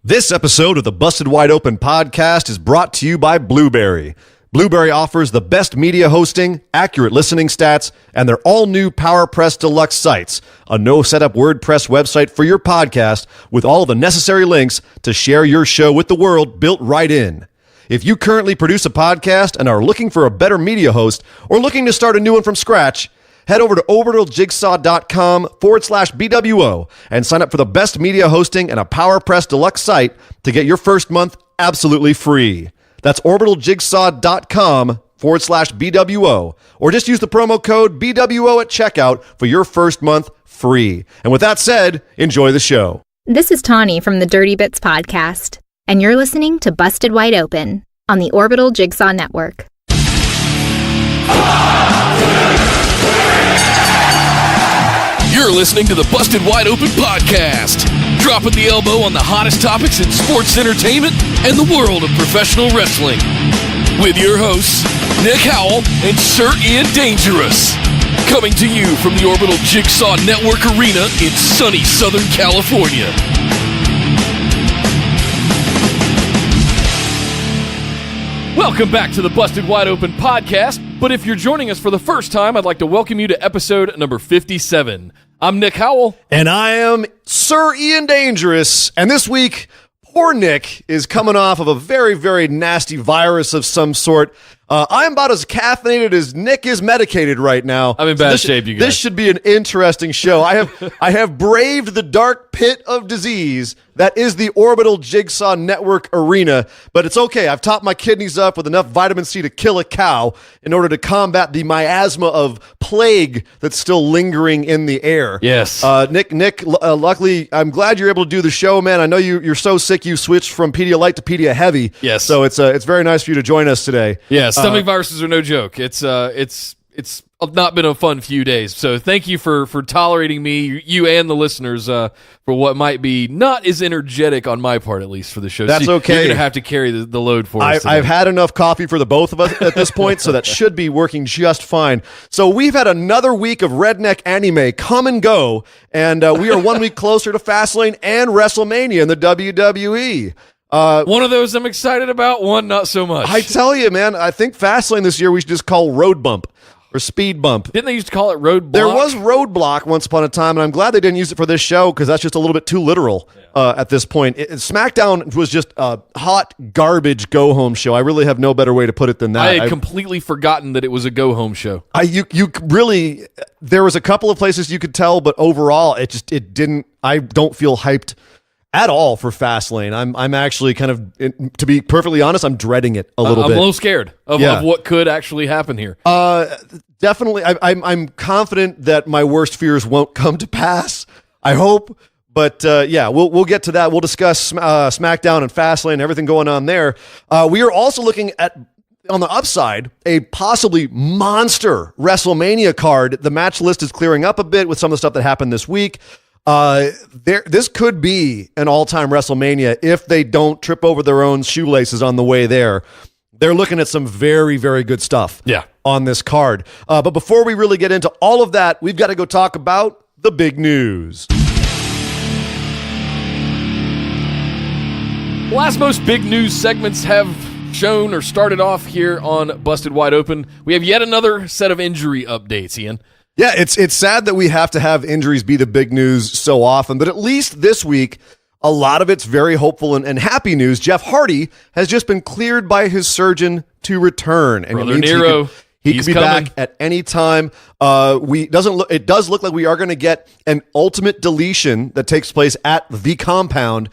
This episode of the Busted Wide Open podcast is brought to you by Blueberry. Blueberry offers the best media hosting, accurate listening stats, and their all-new PowerPress Deluxe sites, a no-setup WordPress website for your podcast with all the necessary links to share your show with the world built right in. If you currently produce a podcast and are looking for a better media host or looking to start a new one from scratch, head over to orbitaljigsaw.com/BWO and sign up for the best media hosting and a PowerPress Deluxe site to get your first month absolutely free. That's orbitaljigsaw.com/BWO, or just use the promo code BWO at checkout for your first month free. And with that said, enjoy the show. This is Tawny from the Dirty Bits podcast, and you're listening to Busted Wide Open on the Orbital Jigsaw Network. You're listening to the Busted Wide Open podcast, dropping the elbow on the hottest topics in sports entertainment and the world of professional wrestling. With your hosts, Nick Howell and Sir Ian Dangerous. Coming to you from the Orbital Jigsaw Network Arena in sunny Southern California. Welcome back to the Busted Wide Open podcast, but if you're joining us for the first time, I'd like to welcome you to episode number 57. I'm Nick Howell. And I am Sir Ian Dangerous. And this week, poor Nick is coming off of a very, very nasty virus of some sort. I'm about as caffeinated as Nick is medicated right now. I'm in bad shape, you guys. This should be an interesting show. I have braved the dark pit of disease that is the Orbital Jigsaw Network Arena, but it's okay. I've topped my kidneys up with enough vitamin C to kill a cow in order to combat the miasma of plague that's still lingering in the air. Yes. Nick, luckily, I'm glad you're able to do the show, man. I know you're so sick you switched from Pedialyte to Pedia Heavy. Yes. So it's very nice for you to join us today. Yeah, stomach viruses are no joke. It's not been a fun few days. So thank you for tolerating me, you and the listeners, for what might be not as energetic on my part, at least for the show. That's okay. You're going to have to carry the load for us today. I've had enough coffee for the both of us at this point, so that should be working just fine. So we've had another week of Redneck Anime come and go, and we are 1 week closer to Fastlane and Wrestlemania in the WWE. One of those I'm excited about, one not so much. I tell you, man, I think Fastlane this year we should just call Road Bump or Speed Bump. Didn't they used to call it Roadblock? There was Roadblock once upon a time, and I'm glad they didn't use it for this show because that's just a little bit too literal at this point. Smackdown was just a hot garbage go-home show. I really have no better way to put it than that. I had completely forgotten that it was a go-home show. You really, there was a couple of places you could tell, but overall, it didn't. I don't feel hyped at all for Fastlane. I'm actually kind of, to be perfectly honest, I'm dreading it a little bit. I'm a little scared of what could actually happen here. Definitely, I'm confident that my worst fears won't come to pass. I hope, but we'll get to that. We'll discuss SmackDown and Fastlane and everything going on there. We are also looking at, on the upside, a possibly monster WrestleMania card. The match list is clearing up a bit with some of the stuff that happened this week. This could be an all-time WrestleMania if they don't trip over their own shoelaces on the way there. They're looking at some very, very good stuff on this card. But before we really get into all of that, we've got to go talk about the big news. Well, as most big news segments have shown or started off here on Busted Wide Open, we have yet another set of injury updates, Ian. Yeah, it's sad that we have to have injuries be the big news so often, but at least this week, a lot of it's very hopeful and happy news. Jeff Hardy has just been cleared by his surgeon to return. And Brother Nero, he could be coming back at any time. It does look like we are going to get an ultimate deletion that takes place at the compound.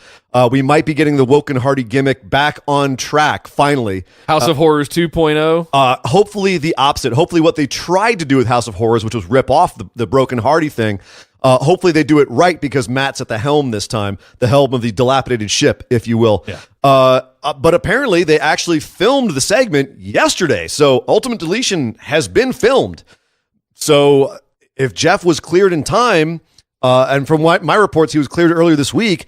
We might be getting the Woken Hardy gimmick back on track, finally. House of Horrors 2.0? Hopefully the opposite. Hopefully what they tried to do with House of Horrors, which was rip off the Broken Hardy thing, hopefully they do it right because Matt's at the helm this time, the helm of the dilapidated ship, if you will. Yeah. But apparently they actually filmed the segment yesterday. So Ultimate Deletion has been filmed. So if Jeff was cleared in time, and from my reports, he was cleared earlier this week,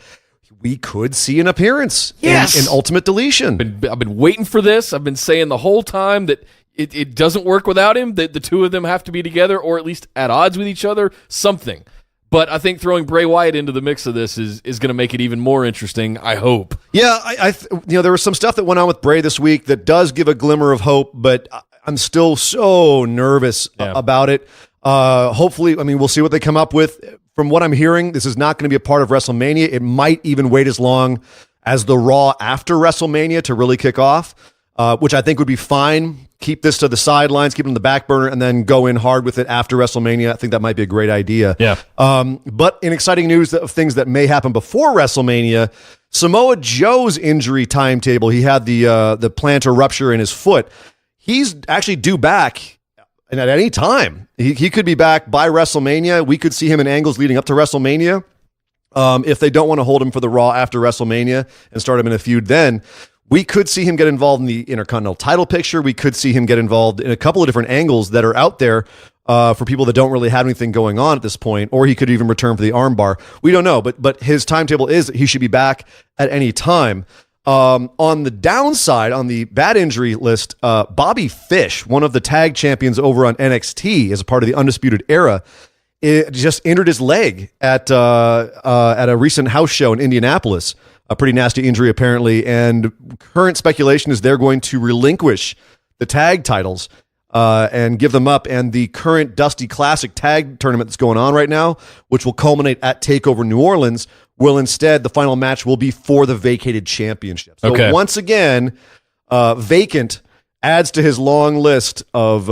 we could see an appearance in Ultimate Deletion. I've been waiting for this. I've been saying the whole time that it doesn't work without him, that the two of them have to be together or at least at odds with each other, something. But I think throwing Bray Wyatt into the mix of this is going to make it even more interesting, I hope. Yeah, there was some stuff that went on with Bray this week that does give a glimmer of hope, but I'm still so nervous about it. Hopefully, we'll see what they come up with. From what I'm hearing, this is not going to be a part of WrestleMania. It might even wait as long as the Raw after WrestleMania to really kick off, which I think would be fine. Keep this to the sidelines, keep it on the back burner, and then go in hard with it after WrestleMania. I think that might be a great idea. Yeah. But in exciting news of things that may happen before WrestleMania, Samoa Joe's injury timetable. He had the plantar rupture in his foot. He's actually due back, and at any time. He could be back by WrestleMania. We could see him in angles leading up to WrestleMania. If they don't want to hold him for the Raw after WrestleMania and start him in a feud then, we could see him get involved in the Intercontinental title picture. We could see him get involved in a couple of different angles that are out there for people that don't really have anything going on at this point, or he could even return for the armbar. We don't know, but his timetable is that he should be back at any time. On the downside, on the bad injury list, Bobby Fish, one of the tag champions over on NXT as a part of the Undisputed Era, just injured his leg at a recent house show in Indianapolis. A pretty nasty injury, apparently, and current speculation is they're going to relinquish the tag titles and give them up. And the current Dusty Classic tag tournament that's going on right now, which will culminate at TakeOver New Orleans, will instead, the final match will be for the vacated championship. So once again, vacant adds to his long list of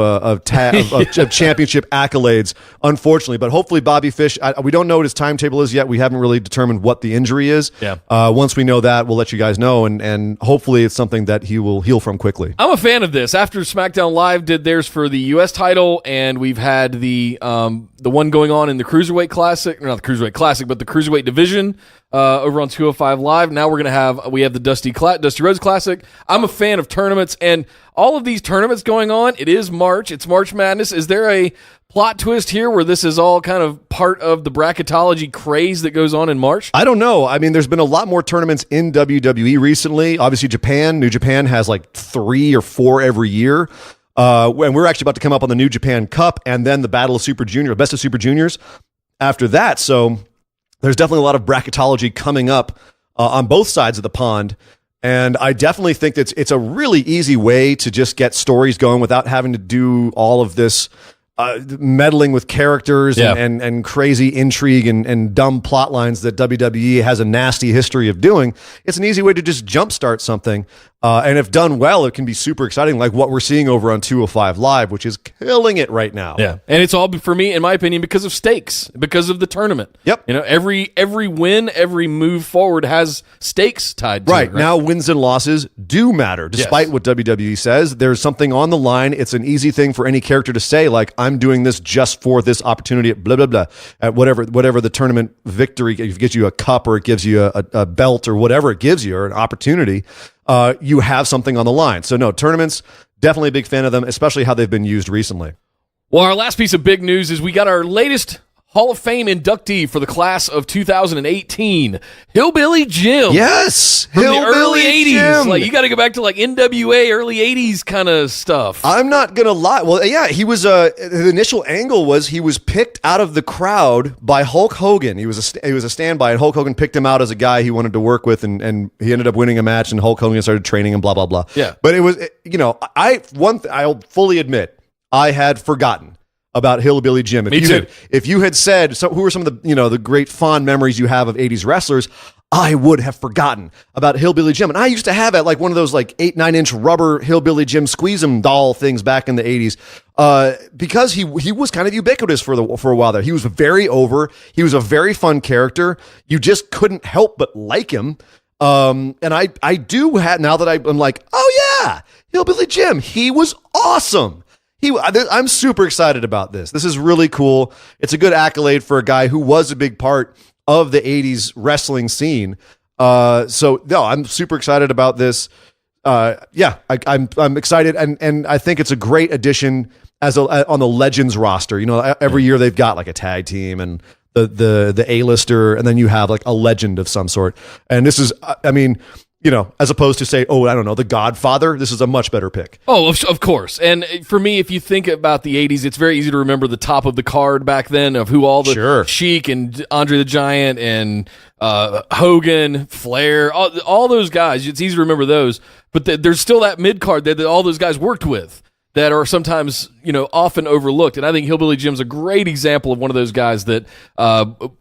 championship accolades, unfortunately. But hopefully Bobby Fish, we don't know what his timetable is yet. We haven't really determined what the injury is. Yeah. Once we know that, we'll let you guys know, and hopefully it's something that he will heal from quickly. I'm a fan of this. After Smackdown Live did theirs for the U.S. title, and we've had the one going on in the Cruiserweight Classic, or not the Cruiserweight Classic, but the Cruiserweight Division over on 205 Live. Now we have the Dusty Rhodes Classic. I'm a fan of tournaments, and all of these tournaments going on. It is March. It's March Madness. Is there a plot twist here where this is all kind of part of the bracketology craze that goes on in March? I don't know. There's been a lot more tournaments in WWE recently. Obviously, New Japan has like 3 or 4 every year. And we're actually about to come up on the New Japan Cup and then the Battle of Super Junior, Best of Super Juniors after that. So there's definitely a lot of bracketology coming up on both sides of the pond. And I definitely think that it's a really easy way to just get stories going without having to do all of this meddling with characters and crazy intrigue and dumb plot lines that WWE has a nasty history of doing. It's an easy way to just jumpstart something. And if done well, it can be super exciting, like what we're seeing over on 205 Live, which is killing it right now. Yeah, and it's all, for me, in my opinion, because of stakes, because of the tournament. Yep. Every win, every move forward has stakes tied to it. Right. Now, wins and losses do matter, despite what WWE says. There's something on the line. It's an easy thing for any character to say, like, I'm doing this just for this opportunity at blah, blah, blah, at whatever the tournament victory, if it gives you a cup or it gives you a belt or whatever it gives you, or an opportunity, you have something on the line. So no, tournaments, definitely a big fan of them, especially how they've been used recently. Well, our last piece of big news is we got our latest Hall of Fame inductee for the class of 2018, Hillbilly Jim. Yes, from Hillbilly the early 80s. Jim. Like, you got to go back to like NWA, early 80s kind of stuff. I'm not gonna lie. Well, yeah, he was. The initial angle was he was picked out of the crowd by Hulk Hogan. He was a standby, and Hulk Hogan picked him out as a guy he wanted to work with, and he ended up winning a match, and Hulk Hogan started training him. Blah blah blah. Yeah, but it was, I'll fully admit I had forgotten about Hillbilly Jim. If you had said, so who are some of the great fond memories you have of 80s wrestlers, I would have forgotten about Hillbilly Jim. And I used to have it like one of those like 8-9-inch rubber Hillbilly Jim squeeze 'em doll things back in the 80s, because he was kind of ubiquitous for a while there. He was very over. He was a very fun character. You just couldn't help but like him. And I do have, now that I'm like, oh yeah, Hillbilly Jim, he was awesome. I'm super excited about this. This is really cool. It's a good accolade for a guy who was a big part of the 80s wrestling scene. So no, I'm super excited about this. I'm excited, and I think it's a great addition on the Legends roster. Every year they've got like a tag team and the A-lister, and then you have like a legend of some sort. And this is, as opposed to say, oh, I don't know, The Godfather. This is a much better pick. Oh, of course. And for me, if you think about the 80s, it's very easy to remember the top of the card back then of who all the Sheik and Andre the Giant and Hogan, Flair, all those guys. It's easy to remember those. But there's still that mid card that all those guys worked with that are sometimes, often overlooked. And I think Hillbilly Jim's a great example of one of those guys that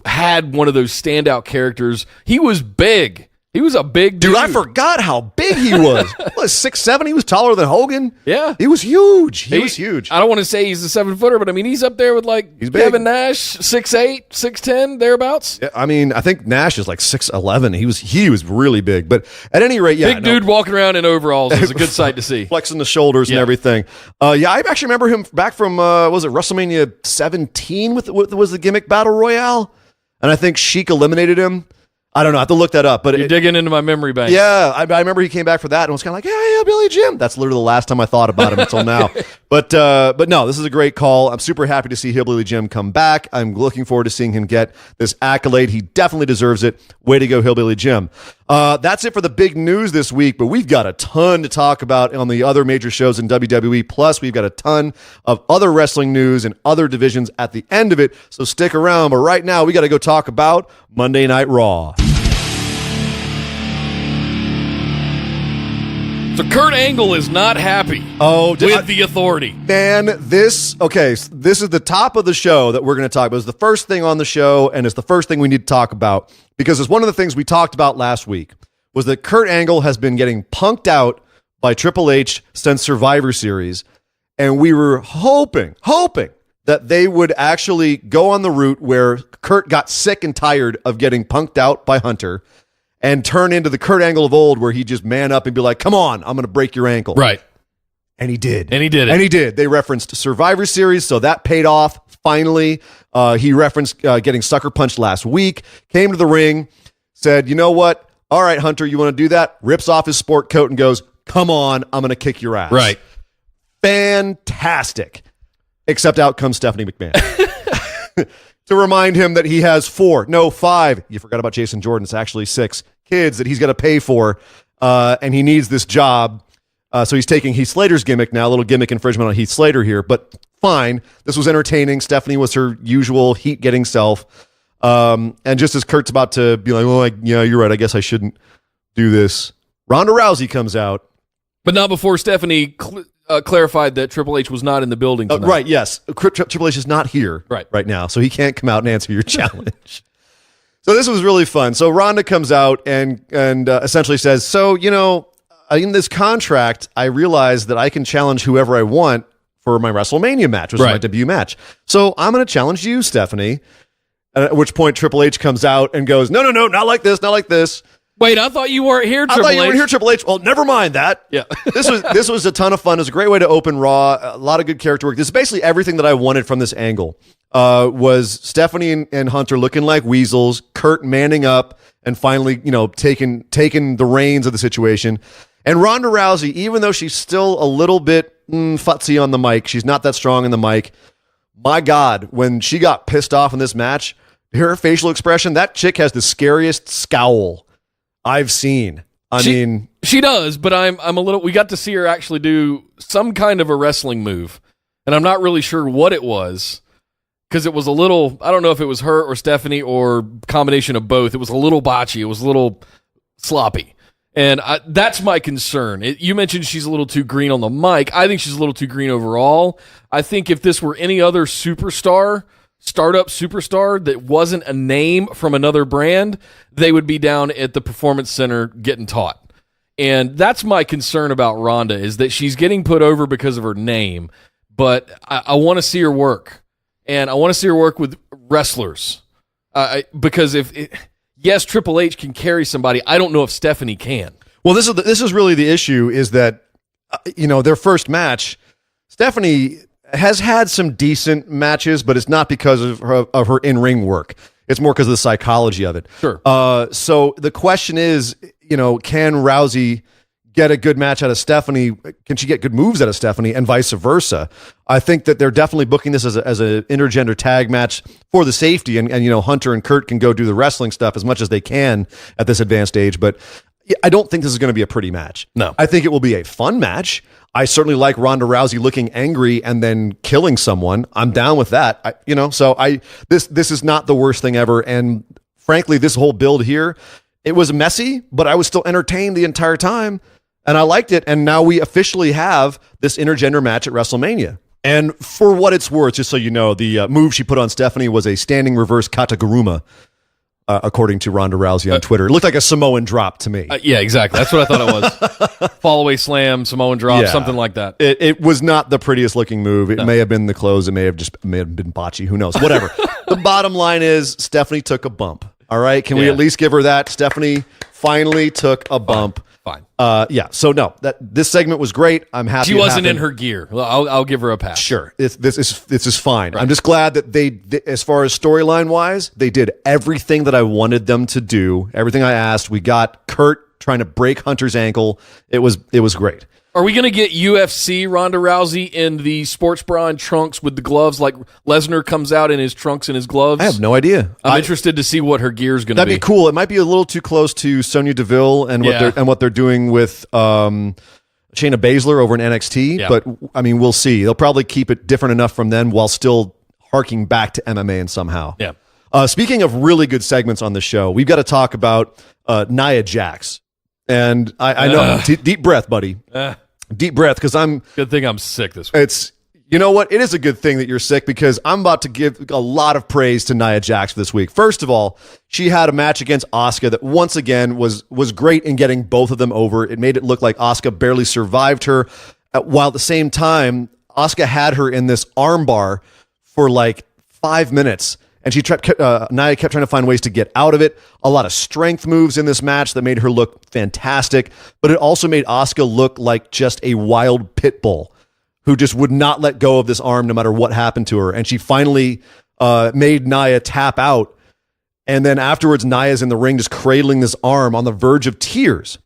had one of those standout characters. He was big. He was a big dude. Dude, I forgot how big he was. He was 6'7". He was taller than Hogan. Yeah. He was huge. He was huge. I don't want to say he's a 7-footer, but I mean, he's up there with he's Kevin Nash, 6'8", 6'10", thereabouts. Yeah, I mean, I think Nash is like 6'11". He was really big. But at any rate, big dude walking around in overalls is a good sight to see. Flexing the shoulders and everything. I actually remember him back from, was it WrestleMania 17 was the gimmick Battle Royale? And I think Sheik eliminated him. I don't know. I have to look that up. But you're digging into my memory bank. Yeah, I remember he came back for that and was kind of like, yeah, Billy Jim. That's literally the last time I thought about him until now. But no, this is a great call. I'm super happy to see Hillbilly Jim come back. I'm looking forward to seeing him get this accolade. He definitely deserves it. Way to go, Hillbilly Jim. That's it for the big news this week, but we've got a ton to talk about on the other major shows in WWE. Plus, we've got a ton of other wrestling news and other divisions at the end of it, so stick around. But right now, we got to go talk about Monday Night Raw. So Kurt Angle is not happy with the Authority. Man, this is the top of the show that we're going to talk about. It's the first thing on the show, and it's the first thing we need to talk about, because it's one of the things we talked about last week, was that Kurt Angle has been getting punked out by Triple H since Survivor Series, and we were hoping that they would actually go on the route where Kurt got sick and tired of getting punked out by Hunter and turn into the Kurt Angle of old, where he'd just man up and be like, come on, I'm going to break your ankle. Right. And he did. And he did it. They referenced Survivor Series, so that paid off finally. He referenced getting sucker punched last week, came to the ring, said, you know what? All right, Hunter, you want to do that? Rips off his sport coat and goes, come on, I'm going to kick your ass. Right. Fantastic. Except out comes Stephanie McMahon. To remind him that he has 5, you forgot about Jason Jordan, it's actually 6 kids that he's got to pay for, and he needs this job. So he's taking Heath Slater's gimmick now, a little gimmick infringement on Heath Slater here, but fine. This was entertaining. Stephanie was her usual heat-getting self. And just as Kurt's about to be like, yeah, you're right, I guess I shouldn't do this, Ronda Rousey comes out. But not before Stephanie clarified that Triple H was not in the building tonight. Right, yes. Triple H is not here right now, so he can't come out and answer your challenge. So this was really fun. So Ronda comes out and essentially says, so, in this contract, I realized that I can challenge whoever I want for my WrestleMania match, which is my debut match. So I'm going to challenge you, Stephanie. At which point Triple H comes out and goes, no, not like this, not like this. Wait, I thought you weren't here, Triple H. I thought you weren't here, Triple H. Well, never mind that. Yeah. This was a ton of fun. It was a great way to open Raw. A lot of good character work. This is basically everything that I wanted from this angle. Was Stephanie and Hunter looking like weasels, Kurt manning up and finally, taking the reins of the situation. And Ronda Rousey, even though she's still a little bit futzy on the mic, she's not that strong in the mic. My God, when she got pissed off in this match, her facial expression, that chick has the scariest scowl I've seen. She does, but I'm a little. We got to see her actually do some kind of a wrestling move, and I'm not really sure what it was because it was a little. I don't know if it was her or Stephanie or combination of both. It was a little botchy. It was a little sloppy, and that's my concern. You mentioned she's a little too green on the mic. I think she's a little too green overall. I think if this were any other startup superstar that wasn't a name from another brand, they would be down at the Performance Center getting taught. And that's my concern about Ronda, is that she's getting put over because of her name, but I want to see her work. And I want to see her work with wrestlers. Because yes, Triple H can carry somebody, I don't know if Stephanie can. Well, this is really the issue, is that, their first match, Stephanie has had some decent matches, but it's not because of her in-ring work. It's more because of the psychology of it. Sure. So the question is, can Rousey get a good match out of Stephanie? Can she get good moves out of Stephanie, and vice versa? I think that they're definitely booking this as an intergender tag match for the safety, and Hunter and Kurt can go do the wrestling stuff as much as they can at this advanced age. But I don't think this is going to be a pretty match. No. I think it will be a fun match. I certainly like Ronda Rousey looking angry and then killing someone. I'm down with that. This is not the worst thing ever. And frankly, this whole build here, it was messy, but I was still entertained the entire time. And I liked it. And now we officially have this intergender match at WrestleMania. And for what it's worth, just so you know, the move she put on Stephanie was a standing reverse kataguruma, according to Ronda Rousey on Twitter. It looked like a Samoan drop to me. Yeah, exactly. That's what I thought it was. Fall away slam, Samoan drop, something like that. It was not the prettiest looking move. It may have been the clothes. It may have been botchy. Who knows? Whatever. The bottom line is Stephanie took a bump. All right. Can we at least give her that? Stephanie finally took a bump. Fine. So no, this segment was great. I'm happy. She wasn't in her gear. I'll give her a pass. Sure. This is fine. Right. I'm just glad that they, as far as storyline wise, they did everything that I wanted them to do. Everything I asked. We got Kurt trying to break Hunter's ankle. It was great. Are we going to get UFC Ronda Rousey in the sports bra and trunks with the gloves like Lesnar comes out in his trunks and his gloves? I have no idea. I'm interested to see what her gear is going to be. That'd be cool. It might be a little too close to Sonya Deville and what they're doing with Shayna Baszler over in NXT. But I mean, we'll see. They'll probably keep it different enough from then while still harking back to MMA and somehow. Yeah. Speaking of really good segments on the show, we've got to talk about Nia Jax. And I know, deep breath, buddy. Deep breath, because good thing I'm sick this week. You know what? It is a good thing that you're sick because I'm about to give a lot of praise to Nia Jax this week. First of all, she had a match against Asuka that once again was great in getting both of them over. It made it look like Asuka barely survived her, while at the same time, Asuka had her in this armbar for like 5 minutes. And Nia kept trying to find ways to get out of it. A lot of strength moves in this match that made her look fantastic. But it also made Asuka look like just a wild pit bull who just would not let go of this arm no matter what happened to her. And she finally made Nia tap out. And then afterwards, Nia's in the ring just cradling this arm on the verge of tears.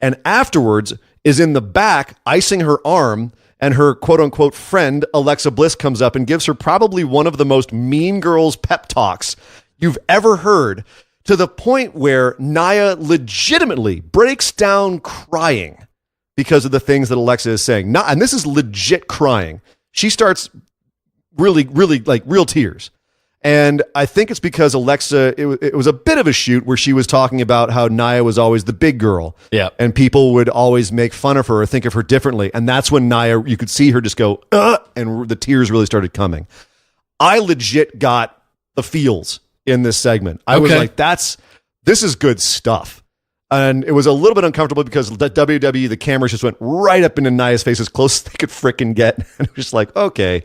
And afterwards is in the back icing her arm. And her quote-unquote friend, Alexa Bliss, comes up and gives her probably one of the most mean girls pep talks you've ever heard, to the point where Nia legitimately breaks down crying because of the things that Alexa is saying. And this is legit crying. She starts really, really like real tears. And I think it's because Alexa, it was a bit of a shoot where she was talking about how Nia was always the big girl. Yeah. And people would always make fun of her or think of her differently. And that's when Nia, you could see her just go, and the tears really started coming. I legit got the feels in this segment. I was like, this is good stuff. And it was a little bit uncomfortable because the WWE, the cameras just went right up into Nia's face as close as they could frickin' get. And it was just like, okay.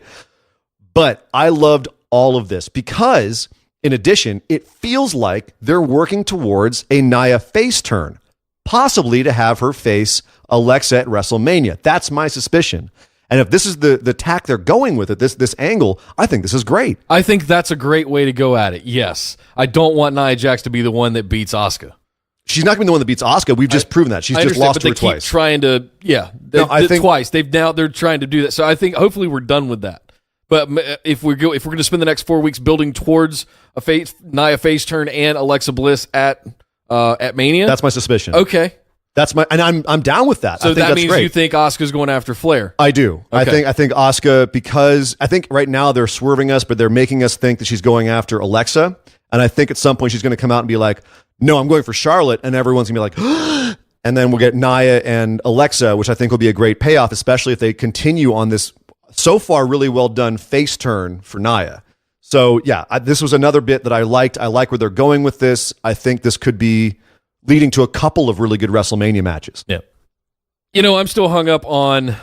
But I loved all of this because, in addition, it feels like they're working towards a Nia face turn, possibly to have her face Alexa at WrestleMania. That's my suspicion. And if this is the tack they're going with it, this angle, I think this is great. I think that's a great way to go at it. Yes. I don't want Nia Jax to be the one that beats Asuka. She's not going to be the one that beats Asuka. We've just proven that. She's just lost to her twice. Trying to, I think twice. They're trying to do that. So I think hopefully we're done with that. But if we're going to spend the next 4 weeks building towards a Nia face turn and Alexa Bliss at Mania, that's my suspicion. Okay, and I'm down with that. So I think that that's means great. you think Asuka's going after Flair? I do. Okay. I think Asuka, because I think right now they're swerving us, but they're making us think that she's going after Alexa, and I think at some point she's going to come out and be like, "No, I'm going for Charlotte," and everyone's going to be like, and then we'll get Nia and Alexa, which I think will be a great payoff, especially if they continue on this so far really well done face turn for Nia. So yeah, this was another bit that I liked. I like where they're going with this. I think this could be leading to a couple of really good WrestleMania matches. Yeah. I'm still hung up on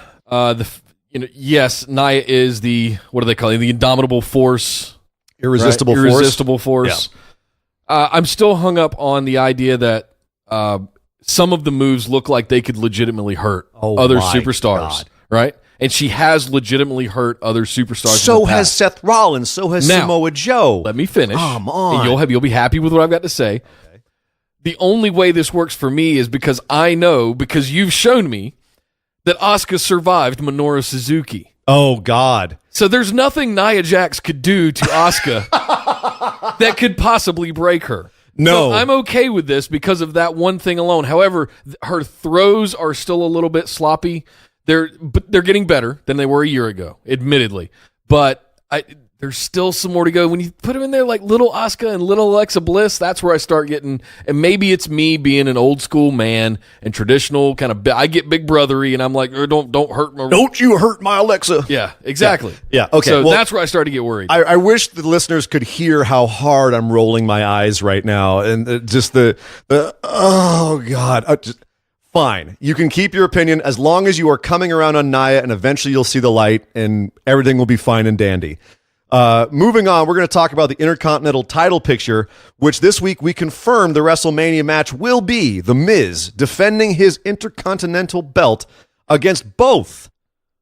yes, Nia is the, what do they call it? The indomitable force. Irresistible force. Irresistible force. Yeah. I'm still hung up on the idea that some of the moves look like they could legitimately hurt other superstars. God. Right? And she has legitimately hurt other superstars. So has Seth Rollins. So has Samoa Joe. Let me finish. Come on. And you'll be happy with what I've got to say. Okay. The only way this works for me is because because you've shown me that Asuka survived Minoru Suzuki. Oh, God. So there's nothing Nia Jax could do to Asuka that could possibly break her. No. So I'm okay with this because of that one thing alone. However, her throws are still a little bit sloppy. They're getting better than they were a year ago, admittedly. But there's still some more to go. When you put them in there like little Asuka and little Alexa Bliss, that's where I start getting, and maybe it's me being an old school man and traditional kind of, I get big brothery and I'm like, don't hurt my... Don't you hurt my Alexa. Yeah, exactly. Yeah. Okay. So that's where I start to get worried. I wish the listeners could hear how hard I'm rolling my eyes right now. And just the oh God. Fine. You can keep your opinion as long as you are coming around on Nia and eventually you'll see the light and everything will be fine and dandy. Moving on, we're going to talk about the Intercontinental title picture, which this week we confirmed the WrestleMania match will be The Miz defending his Intercontinental belt against both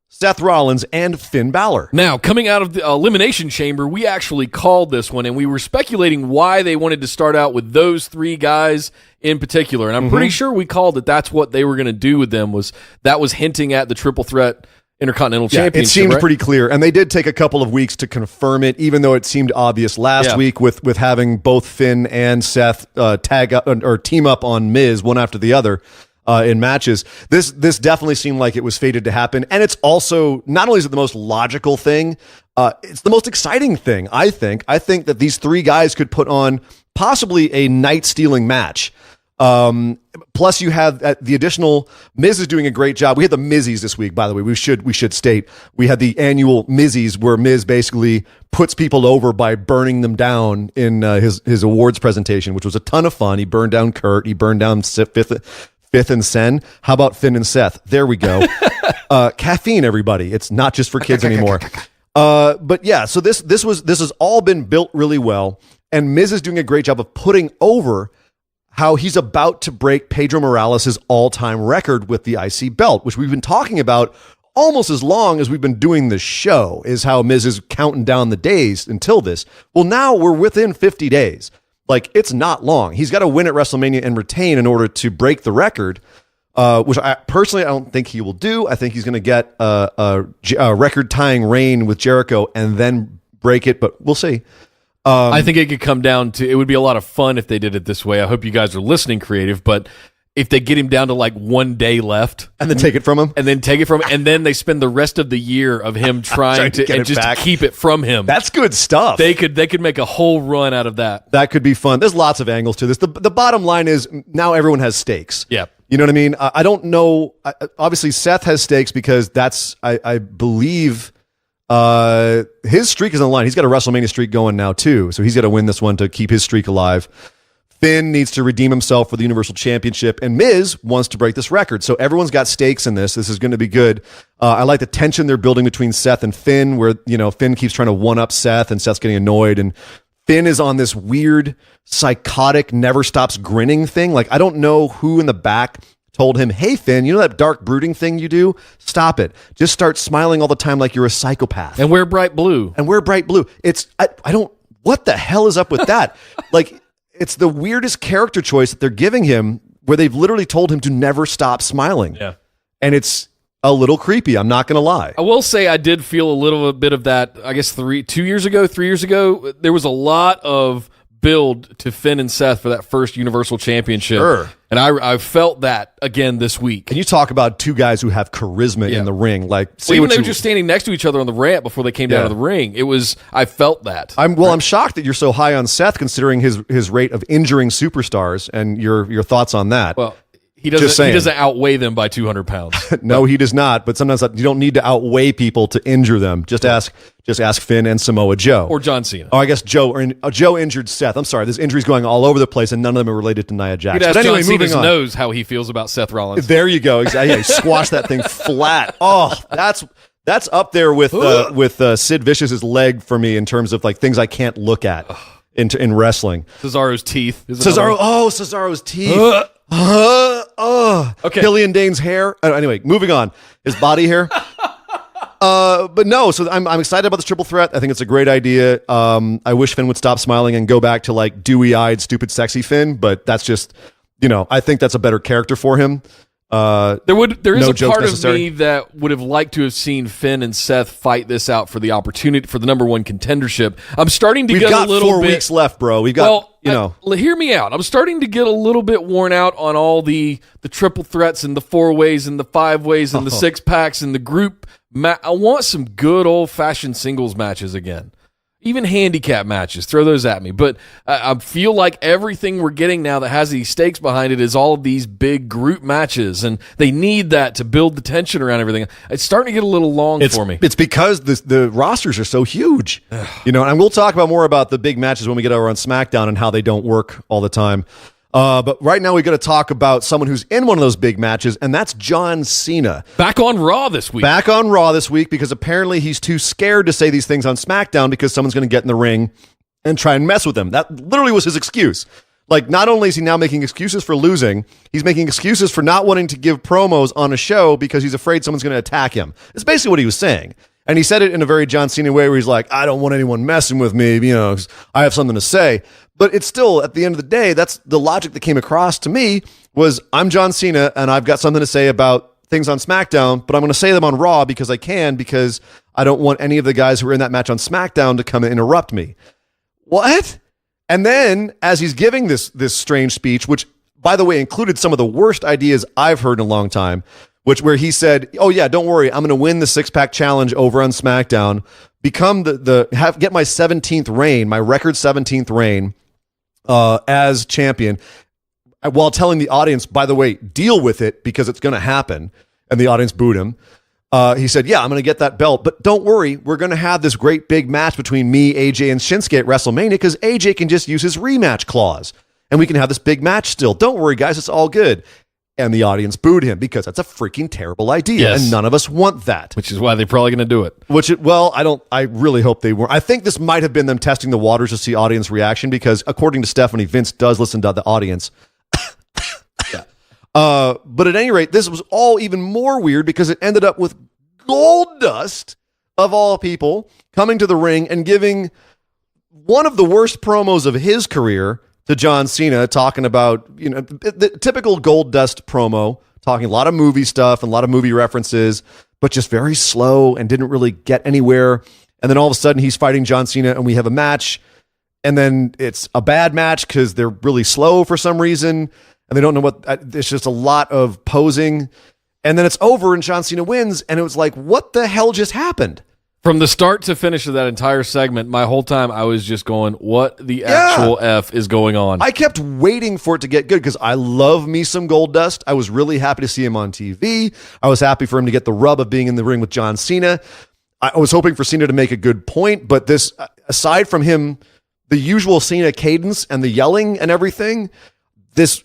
Seth Rollins and Finn Balor. Now, coming out of the Elimination Chamber, we actually called this one, and we were speculating why they wanted to start out with those three guys in particular. And I'm pretty sure we called it that's what they were going to do with them, was hinting at the triple threat Intercontinental Championship. It seemed right? pretty clear, and they did take a couple of weeks to confirm it, even though it seemed obvious last week with having both Finn and Seth tag up or team up on Miz one after the other in matches. This definitely seemed like it was fated to happen, and it's also not only is it the most logical thing, it's the most exciting thing. I think that these three guys could put on possibly a night-stealing match. Plus, you have the additional. Miz is doing a great job. We had the Mizzies this week, by the way. We should state we had the annual Mizzies where Miz basically puts people over by burning them down in his awards presentation, which was a ton of fun. He burned down Kurt. He burned down Fifth and Sen. How about Finn and Seth? There we go. Caffeine, everybody. It's not just for kids anymore. But yeah, so this has all been built really well, and Miz is doing a great job of putting over how he's about to break Pedro Morales' all-time record with the IC belt, which we've been talking about almost as long as we've been doing this show, is how Miz is counting down the days until this. Well, now we're within 50 days. Like, it's not long. He's got to win at WrestleMania and retain in order to break the record, which I don't think he will do. I think he's going to get a record-tying reign with Jericho and then break it, but we'll see. I think it could come down to, it would be a lot of fun if they did it this way. I hope you guys are listening, creative, but if they get him down to like 1 day left and then take it from him, and then they spend the rest of the year of him trying to keep it from him. That's good stuff. They could make a whole run out of that. That could be fun. There's lots of angles to this. The bottom line is now everyone has stakes. Yeah. You know what I mean? I don't know. Obviously, Seth has stakes because that's, I believe, his streak is on the line. He's got a WrestleMania streak going now too, so he's got to win this one to keep his streak alive. Finn needs to redeem himself for the Universal Championship, and Miz wants to break this record. So everyone's got stakes in this. This is going to be good. I like the tension they're building between Seth and Finn, where Finn keeps trying to one-up Seth, and Seth's getting annoyed, and Finn is on this weird, psychotic, never stops grinning thing. Like, I don't know who in the back told him, hey, Finn, you know that dark brooding thing you do? Stop it. Just start smiling all the time like you're a psychopath. And wear bright blue. It's, I don't, what the hell is up with that? Like, it's the weirdest character choice that they're giving him, where they've literally told him to never stop smiling. Yeah. And it's a little creepy, I'm not going to lie. I will say I did feel a little bit of that, I guess 3 years ago, there was a lot of build to Finn and Seth for that first Universal Championship. Sure. And I felt that again this week. Can you talk about two guys who have charisma in the ring? Like, even they were just standing next to each other on the ramp before they came down to the ring. I felt that. I'm shocked that you're so high on Seth, considering his rate of injuring superstars, and your thoughts on that. Well, he doesn't outweigh them by 200 pounds. No, he does not. But sometimes you don't need to outweigh people to injure them. Just ask Finn and Samoa Joe. Or John Cena. Oh, I guess Joe injured Seth. I'm sorry. This injury's going all over the place, and none of them are related to Nia Jax. But anyway, John Cena knows how he feels about Seth Rollins. There you go. Exactly. Yeah, squash that thing flat. Oh, that's up there with Sid Vicious's leg for me in terms of like things I can't look at in wrestling. Cesaro's teeth. Cesaro's teeth. Okay. Killian Dane's hair. Anyway, moving on. His body hair. But no, so I'm excited about this triple threat. I think it's a great idea. I wish Finn would stop smiling and go back to like dewy-eyed, stupid, sexy Finn, but that's just, I think that's a better character for him. There is no a jokes part necessary. of me that would have liked to have seen Finn and Seth fight this out for the opportunity for the number one contendership. I'm starting to We've get got a little 4 bit. weeks left, bro. We've got, Hear me out. I'm starting to get a little bit worn out on all the triple threats and the 4-ways and the 5-ways and the 6-packs and the group. I want some good old-fashioned singles matches again. Even handicap matches, throw those at me. But I feel like everything we're getting now that has these stakes behind it is all of these big group matches, and they need that to build the tension around everything. It's starting to get a little long for me. It's because the rosters are so huge. And we'll talk more about the big matches when we get over on SmackDown and how they don't work all the time. But right now we got to talk about someone who's in one of those big matches, and that's John Cena. Back on Raw this week. Back on Raw this week because apparently he's too scared to say these things on SmackDown because someone's going to get in the ring and try and mess with him. That literally was his excuse. Like, not only is he now making excuses for losing, he's making excuses for not wanting to give promos on a show because he's afraid someone's going to attack him. It's basically what he was saying. And he said it in a very John Cena way where he's like, I don't want anyone messing with me, 'cause I have something to say. But it's still, at the end of the day, that's the logic that came across to me was I'm John Cena and I've got something to say about things on SmackDown, but I'm going to say them on Raw because I don't want any of the guys who were in that match on SmackDown to come and interrupt me. What? And then as he's giving this strange speech, which, by the way, included some of the worst ideas I've heard in a long time, where he said, oh yeah, don't worry, I'm going to win the 6-pack challenge over on SmackDown, become get my 17th reign, my record 17th reign as champion, while telling the audience, by the way, deal with it because it's going to happen. And the audience booed him. He said, yeah, I'm going to get that belt, but don't worry, we're going to have this great big match between me, AJ, and Shinsuke at WrestleMania because AJ can just use his rematch clause and we can have this big match still. Don't worry, guys, it's all good. And the audience booed him because that's a freaking terrible idea, and none of us want that. Which is why they're probably going to do it. I really hope they weren't. I think this might have been them testing the waters to see audience reaction because, according to Stephanie, Vince does listen to the audience. But at any rate, this was all even more weird because it ended up with Goldust, of all people, coming to the ring and giving one of the worst promos of his career to John Cena, talking about, the typical Goldust promo, talking a lot of movie stuff and a lot of movie references, but just very slow and didn't really get anywhere. And then all of a sudden he's fighting John Cena and we have a match, and then it's a bad match because they're really slow for some reason and they don't know what. It's just a lot of posing, and then it's over and John Cena wins, and it was like, what the hell just happened? From the start to finish of that entire segment, my whole time I was just going, what the actual F is going on? I kept waiting for it to get good because I love me some Goldust. I was really happy to see him on TV. I was happy for him to get the rub of being in the ring with John Cena. I was hoping for Cena to make a good point, but this, aside from him, the usual Cena cadence and the yelling and everything,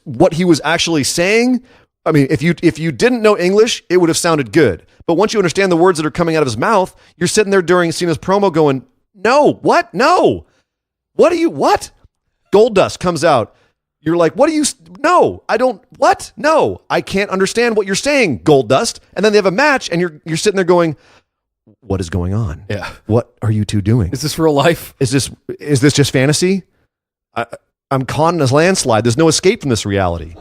what he was actually saying, I mean, if you didn't know English, it would have sounded good. But once you understand the words that are coming out of his mouth, you're sitting there during Cena's promo going, no, what? No. What? Goldust comes out. You're like, no, I don't, what? No, I can't understand what you're saying, Goldust. And then they have a match and you're sitting there going, what is going on? Yeah. What are you two doing? Is this real life? Is this just fantasy? I'm caught in a landslide. There's no escape from this reality.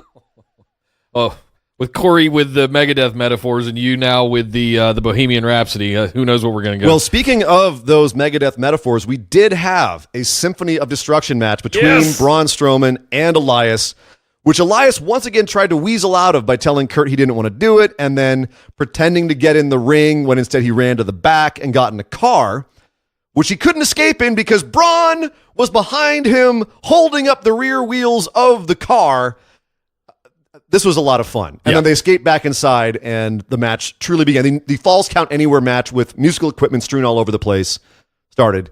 Oh, with Corey with the Megadeth metaphors and you now with the Bohemian Rhapsody, who knows where we're going to go. Well, speaking of those Megadeth metaphors, we did have a Symphony of Destruction match between Braun Strowman and Elias, which Elias once again tried to weasel out of by telling Kurt he didn't want to do it and then pretending to get in the ring when instead he ran to the back and got in a car, which he couldn't escape in because Braun was behind him holding up the rear wheels of the car. This was a lot of fun. And then they escaped back inside and the match truly began. The Falls Count Anywhere match with musical equipment strewn all over the place started.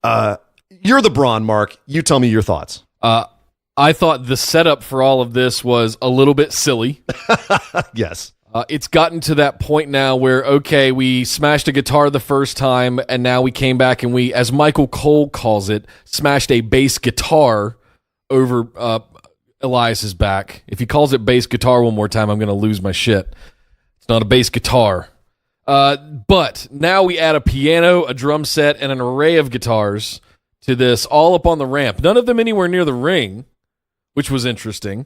You're the Braun, Mark. You tell me your thoughts. I thought the setup for all of this was a little bit silly. Yes. It's gotten to that point now where, okay, we smashed a guitar the first time, and now we came back and we, as Michael Cole calls it, smashed a bass guitar over Elias's back. If he calls it bass guitar one more time, I'm going to lose my shit. It's not a bass guitar. But now we add a piano, a drum set, and an array of guitars to this, all up on the ramp. None of them anywhere near the ring, which was interesting.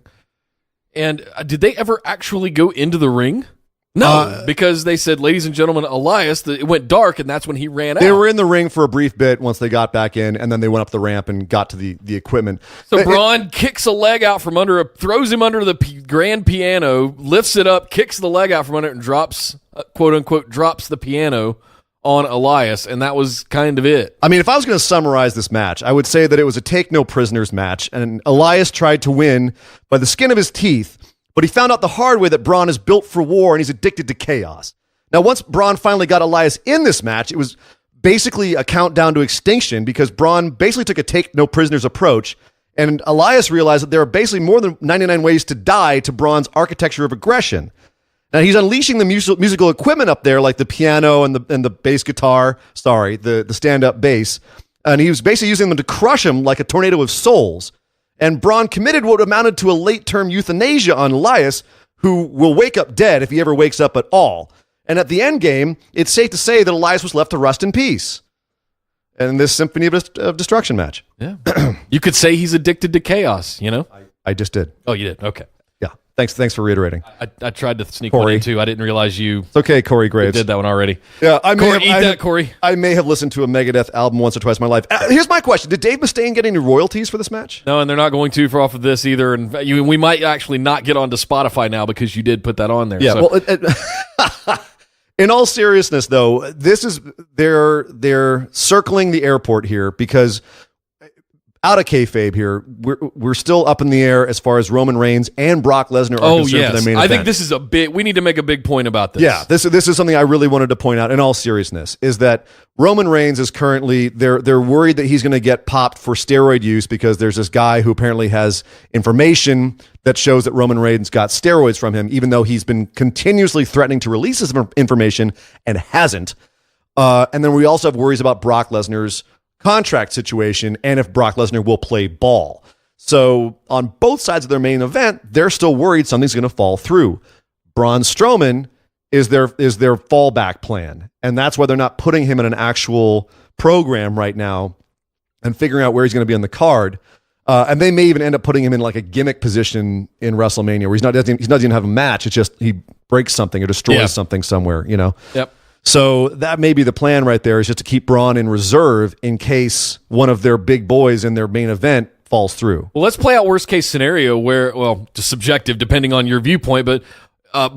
And did they ever actually go into the ring? No, because they said, ladies and gentlemen, Elias, it went dark, and that's when he ran out. They were in the ring for a brief bit once they got back in, and then they went up the ramp and got to the equipment. So Braun kicks a leg out from under, throws him under the grand piano, lifts it up, kicks the leg out from under it, and drops, quote unquote, drops the piano on Elias, and that was kind of it. I mean, if I was going to summarize this match, I would say that it was a take no prisoners match, and Elias tried to win by the skin of his teeth, but he found out the hard way that Braun is built for war and he's addicted to chaos. Now, once Braun finally got Elias in this match, it was basically a countdown to extinction because Braun basically took a take no prisoners approach, and Elias realized that there are basically more than 99 ways to die to Braun's architecture of aggression. Now, he's unleashing the musical equipment up there, like the piano and the bass guitar, the stand-up bass, and he was basically using them to crush him like a tornado of souls. And Braun committed what amounted to a late-term euthanasia on Elias, who will wake up dead if he ever wakes up at all. And at the end game, it's safe to say that Elias was left to rust in peace in this Symphony of Destruction match. Yeah. You could say he's addicted to chaos, you know? I just did. Oh, you did? Okay. Yeah. Thanks for reiterating. I tried to sneak one in too. I didn't realize you It's okay, Corey Graves. did that one already. Yeah, Corey. I may have listened to a Megadeth album once or twice in my life. Here's my question. Did Dave Mustaine get any royalties for this match? No, and they're not going to for off of this either. And we might actually not get onto Spotify now because you did put that on there. Yeah, so. well, in all seriousness, though, this is they're circling the airport here because out of kayfabe here, we're still up in the air as far as Roman Reigns and Brock Lesnar are concerned for their main event. I think this is we need to make a big point about this. Yeah, this is something I really wanted to point out in all seriousness, is that Roman Reigns is currently, they're worried that he's going to get popped for steroid use because there's this guy who apparently has information that shows that Roman Reigns got steroids from him, even though he's been continuously threatening to release this information and hasn't. And then we also have worries about Brock Lesnar's contract situation and if Brock Lesnar will play ball. So on both sides of their main event, they're still worried something's going to fall through. Braun Strowman is their fallback plan, and that's why they're not putting him in an actual program right now and figuring out where he's going to be on the card. And they may even end up putting him in like a gimmick position in WrestleMania where he doesn't even have a match. It's just he breaks something or destroys something somewhere, you know? Yep. So that may be the plan right there, is just to keep Braun in reserve in case one of their big boys in their main event falls through. Well, let's play out worst case scenario where, well, just subjective depending on your viewpoint, but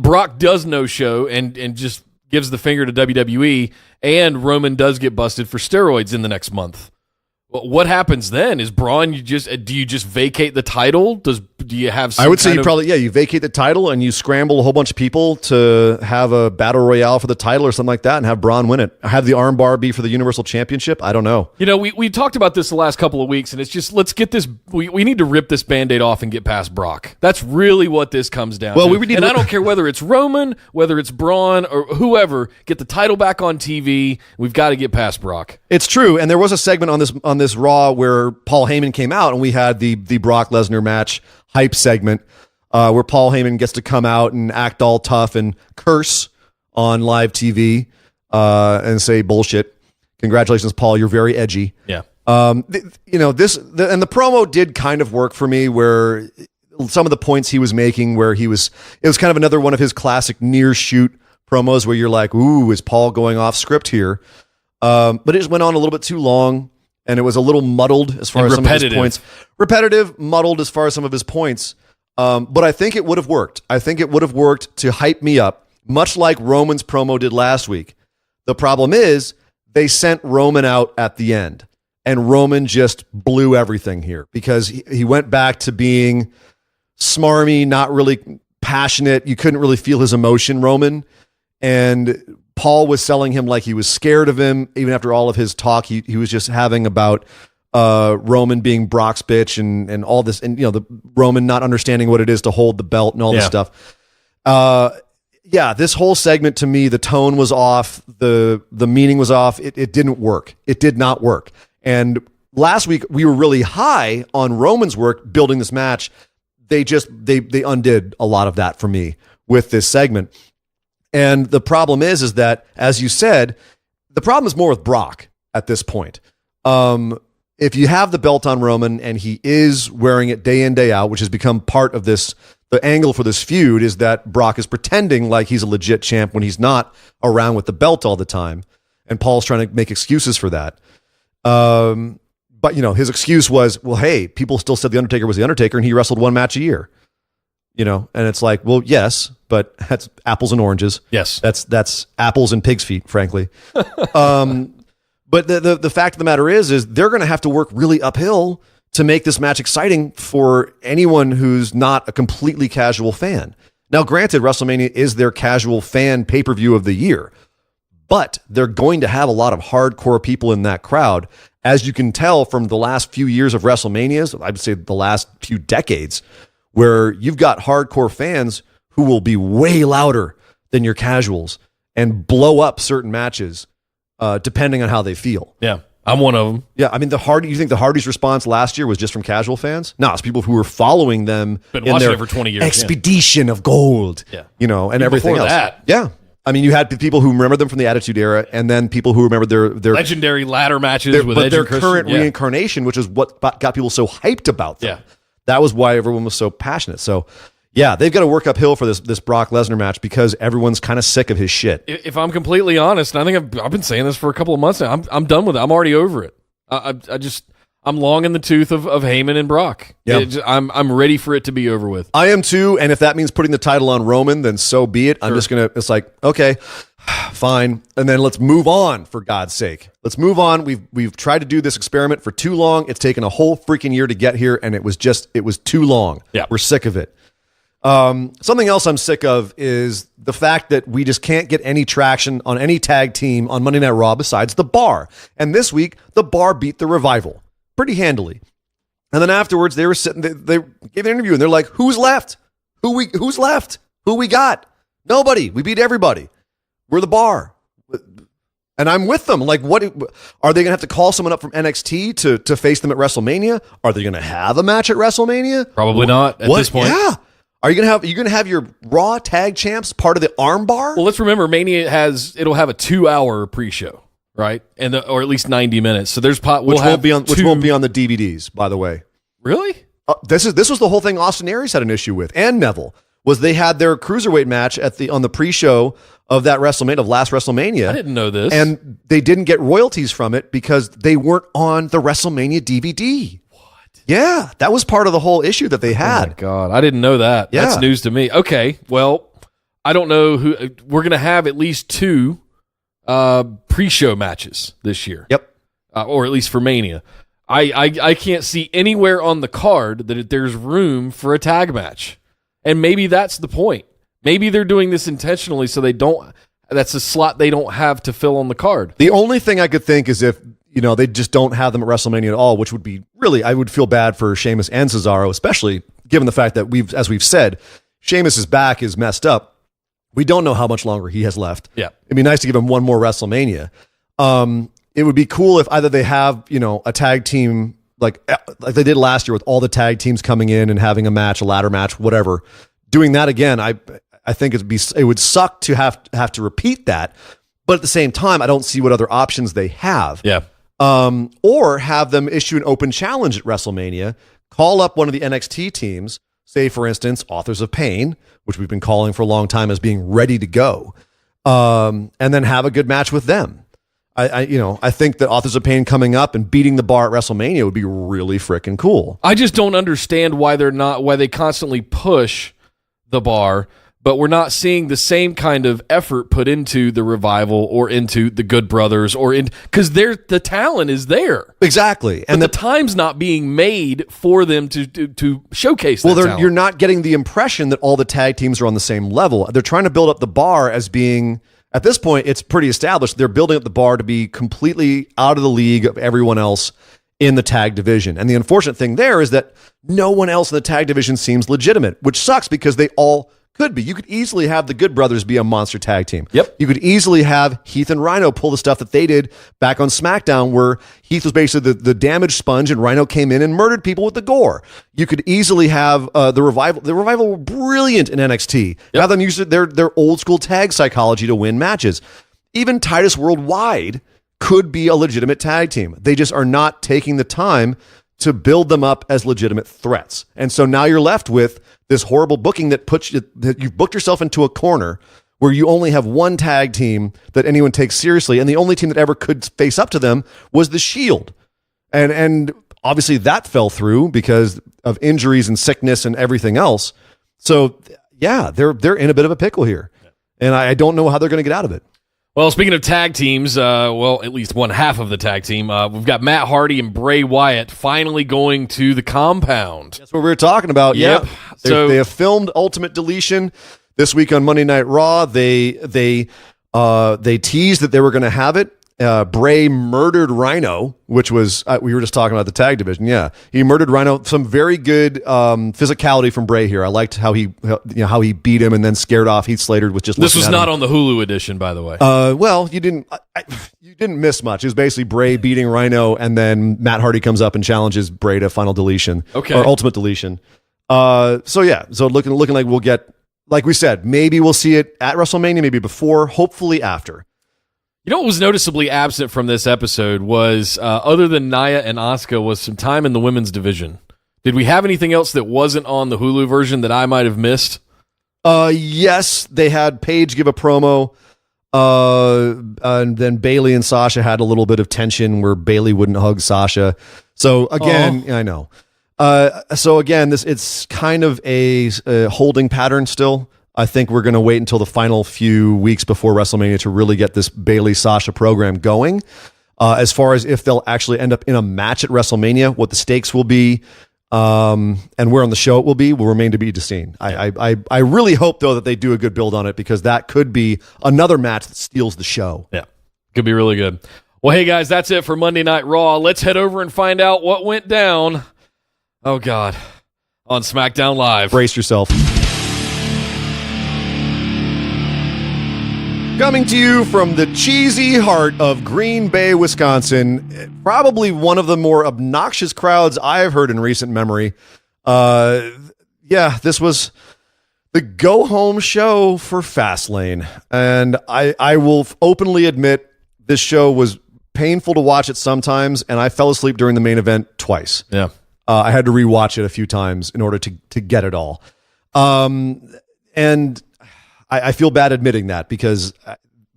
Brock does no show and just gives the finger to WWE, and Roman does get busted for steroids in the next month. Well, what happens then? Is Braun, do you just vacate the title? Do you have some I would say you vacate the title and you scramble a whole bunch of people to have a battle royale for the title or something like that and have Braun win it. Have the armbar be for the Universal Championship. I don't know. You know, we talked about this the last couple of weeks, and it's just, let's get this, we need to rip this Band-Aid off and get past Brock. That's really what this comes down to. I don't care whether it's Roman, whether it's Braun, or whoever, get the title back on TV. We've got to get past Brock. It's true, and there was a segment on this Raw where Paul Heyman came out and we had the Brock Lesnar match hype segment where Paul Heyman gets to come out and act all tough and curse on live TV and say bullshit. Congratulations, Paul. You're very edgy. Yeah. And the promo did kind of work for me, where some of the points he was making, where it was kind of another one of his classic near shoot promos where you're like, ooh, is Paul going off script here? But it just went on a little bit too long. And it was a little muddled as far as some of his points. Repetitive, muddled as far as some of his points. But I think it would have worked. I think it would have worked to hype me up, much like Roman's promo did last week. The problem is they sent Roman out at the end. And Roman just blew everything here because he went back to being smarmy, not really passionate. You couldn't really feel his emotion, Roman. And Paul was selling him like he was scared of him. Even after all of his talk, he was just having about Roman being Brock's bitch and all this, and the Roman not understanding what it is to hold the belt and all this stuff. This whole segment, to me, the tone was off, the meaning was off. It didn't work. It did not work. And last week we were really high on Roman's work building this match. They undid a lot of that for me with this segment. And the problem is that, as you said, the problem is more with Brock at this point. If you have the belt on Roman and he is wearing it day in, day out, which has become part of the the angle for this feud is that Brock is pretending like he's a legit champ when he's not around with the belt all the time. And Paul's trying to make excuses for that. But, his excuse was, well, hey, people still said The Undertaker was The Undertaker and he wrestled one match a year. And it's like, well, yes, but that's apples and oranges. Yes. That's apples and pig's feet, frankly. But the fact of the matter is they're going to have to work really uphill to make this match exciting for anyone who's not a completely casual fan. Now, granted, WrestleMania is their casual fan pay-per-view of the year, but they're going to have a lot of hardcore people in that crowd. As you can tell from the last few years of WrestleManias, I would say the last few decades, where you've got hardcore fans who will be way louder than your casuals and blow up certain matches depending on how they feel. Yeah, I'm one of them. Yeah, I mean, you think the Hardys' response last year was just from casual fans? No, it's people who were following them Been in watching their it for 20 years. expedition of gold, Yeah. and Even everything before else. that. Yeah. I mean, you had people who remember them from the Attitude Era, and then people who remember their Legendary ladder matches with Edge their and Christian. current Yeah. reincarnation, which is what got people so hyped about them. Yeah. That was why everyone was so passionate. So, yeah, they've got to work uphill for this Brock Lesnar match because everyone's kind of sick of his shit. If I'm completely honest, and I think I've been saying this for a couple of months now, I'm done with it. I'm already over it. I'm long in the tooth of Heyman and Brock. Yeah. I'm ready for it to be over with. I am too, and if that means putting the title on Roman, then so be it. I'm just going to, it's like, okay, fine. And then let's move on, for God's sake. Let's move on. We've tried to do this experiment for too long. It's taken a whole freaking year to get here, and it was too long. Yeah. We're sick of it. Something else I'm sick of is the fact that we just can't get any traction on any tag team on Monday Night Raw besides the Bar. And this week, the Bar beat the Revival pretty handily. And then afterwards, they were sitting, they gave an interview, and they're like, who's left? Who's left? Who we got? Nobody. We beat everybody. We're the Bar. And I'm with them. Like, what are they going to have to call someone up from NXT to face them at WrestleMania? Are they going to have a match at WrestleMania? Probably not at this point. Yeah. Are you going to have your Raw tag champs part of the arm bar? Well, let's remember Mania it'll have a 2-hour pre-show, right? Or at least 90 minutes. So there's which won't be on the DVDs, by the way. Really? This was the whole thing Austin Aries had an issue with, and Neville, was they had their cruiserweight match on the pre-show of that last WrestleMania. I didn't know this. And they didn't get royalties from it because they weren't on the WrestleMania DVD. Yeah, that was part of the whole issue that they had. Oh my God, I didn't know that. Yeah. That's news to me. Okay, well, I don't know who. We're going to have at least 2 pre-show matches this year. Yep. Or at least for Mania. I can't see anywhere on the card that there's room for a tag match. And maybe that's the point. Maybe they're doing this intentionally so that's a slot they don't have to fill on the card. The only thing I could think is if they just don't have them at WrestleMania at all, which would be really, I would feel bad for Sheamus and Cesaro, especially given the fact that as we've said, Sheamus's back is messed up. We don't know how much longer he has left. Yeah. It'd be nice to give him one more WrestleMania. It would be cool if either they have, a tag team like they did last year with all the tag teams coming in and having a match, a ladder match, whatever. Doing that again, I think it would suck to have to repeat that. But at the same time, I don't see what other options they have. Yeah. Or have them issue an open challenge at WrestleMania, call up one of the NXT teams, say, for instance, Authors of Pain, which we've been calling for a long time as being ready to go, and then have a good match with them. I think that Authors of Pain coming up and beating the Bar at WrestleMania would be really freaking cool. I just don't understand why they constantly push the Bar, but we're not seeing the same kind of effort put into the Revival or into the Good Brothers because the talent is there. Exactly. And the time's not being made for them to showcase that talent. You're not getting the impression that all the tag teams are on the same level. They're trying to build up the Bar as being, at this point, it's pretty established. They're building up the Bar to be completely out of the league of everyone else in the tag division. And the unfortunate thing there is that no one else in the tag division seems legitimate, which sucks because they all could be. You could easily have the Good Brothers be a monster tag team. Yep. You could easily have Heath and Rhino pull the stuff that they did back on SmackDown, where Heath was basically the damage sponge and Rhino came in and murdered people with the gore. You could easily have the Revival. The Revival were brilliant in NXT. Yep. Have them use their old school tag psychology to win matches. Even Titus Worldwide could be a legitimate tag team. They just are not taking the time to build them up as legitimate threats. And so now you're left with this horrible booking that that you've booked yourself into a corner where you only have one tag team that anyone takes seriously, and the only team that ever could face up to them was the Shield. And obviously that fell through because of injuries and sickness and everything else. So yeah, they're in a bit of a pickle here. And I don't know how they're going to get out of it. Well, speaking of tag teams, at least one half of the tag team, we've got Matt Hardy and Bray Wyatt finally going to the compound. That's what we were talking about. Yep. Yeah. They have filmed Ultimate Deletion this week on Monday Night Raw. They teased that they were going to have it. Bray murdered Rhino, which was we were just talking about the tag division. Yeah, he murdered Rhino. Some very good physicality from Bray here. I liked how he beat him and then scared off Heath Slater with just. This was not on the Hulu edition, by the way. Well, you didn't miss much. It was basically Bray beating Rhino, and then Matt Hardy comes up and challenges Bray to Final Deletion, or Ultimate Deletion. So looking like we'll get, like we said, maybe we'll see it at WrestleMania, maybe before, hopefully after. You know what was noticeably absent from this episode was, other than Nia and Asuka, was some time in the women's division. Did we have anything else that wasn't on the Hulu version that I might have missed? Yes, they had Paige give a promo, and then Bayley and Sasha had a little bit of tension where Bayley wouldn't hug Sasha. So again, I know. So again, it's kind of a holding pattern still. I think we're going to wait until the final few weeks before WrestleMania to really get this Bayley-Sasha program going. As far as if they'll actually end up in a match at WrestleMania, what the stakes will be, and where on the show it will remain to be seen. I really hope, though, that they do a good build on it, because that could be another match that steals the show. Yeah, could be really good. Well, hey, guys, that's it for Monday Night Raw. Let's head over and find out what went down, oh, God, on Smackdown Live. Brace yourself. Coming to you from the cheesy heart of Green Bay, Wisconsin, probably one of the more obnoxious crowds I've heard in recent memory. This was the go-home show for Fastlane. And I will openly admit this show was painful to watch at sometimes, and I fell asleep during the main event twice. Yeah. I had to rewatch it a few times in order to get it all. And I feel bad admitting that, because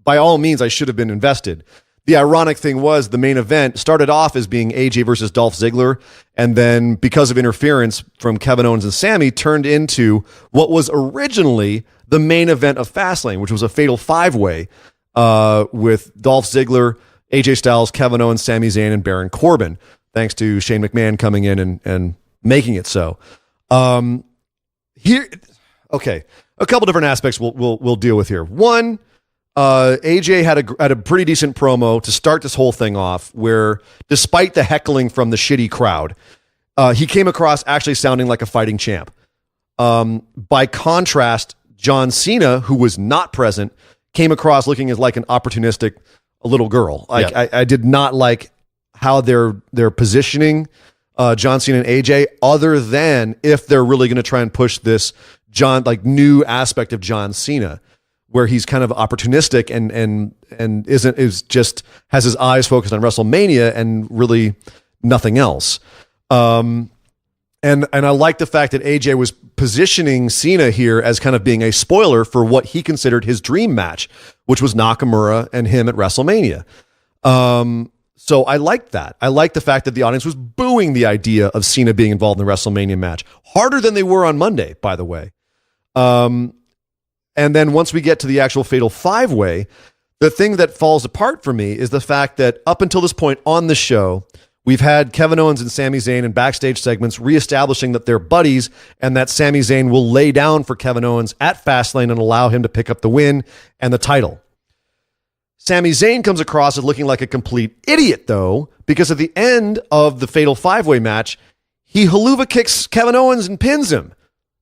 by all means, I should have been invested. The ironic thing was the main event started off as being AJ versus Dolph Ziggler, and then because of interference from Kevin Owens and Sammy, turned into what was originally the main event of Fastlane, which was a fatal five-way with Dolph Ziggler, AJ Styles, Kevin Owens, Sami Zayn, and Baron Corbin, thanks to Shane McMahon coming in and making it so. A couple different aspects we'll deal with here. One, AJ had a pretty decent promo to start this whole thing off, where despite the heckling from the shitty crowd, he came across actually sounding like a fighting champ. By contrast, John Cena, who was not present, came across looking as like an opportunistic little girl. I did not like how they're positioning John Cena and AJ, other than if they're really going to try and push this new aspect of John Cena, where he's kind of opportunistic and has his eyes focused on WrestleMania and really nothing else. And I like the fact that AJ was positioning Cena here as kind of being a spoiler for what he considered his dream match, which was Nakamura and him at WrestleMania. So I liked that. I liked the fact that the audience was booing the idea of Cena being involved in the WrestleMania match, harder than they were on Monday, by the way. And then once we get to the actual fatal five-way, the thing that falls apart for me is the fact that up until this point on the show, we've had Kevin Owens and Sami Zayn in backstage segments reestablishing that they're buddies, and that Sami Zayn will lay down for Kevin Owens at Fastlane and allow him to pick up the win and the title. Sami Zayn comes across as looking like a complete idiot, though, because at the end of the fatal five-way match, he haluva kicks Kevin Owens and pins him,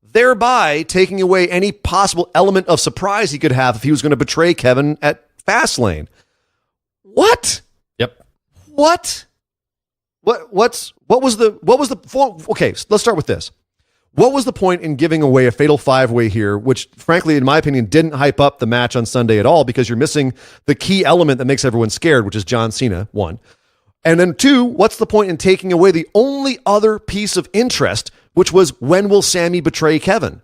thereby taking away any possible element of surprise he could have if he was going to betray Kevin at Fastlane. What? Yep. What? What was the okay, let's start with this. What was the point in giving away a fatal five-way here, which frankly, in my opinion, didn't hype up the match on Sunday at all, because you're missing the key element that makes everyone scared, which is John Cena, one. And then two, what's the point in taking away the only other piece of interest, which was, when will Sammy betray Kevin?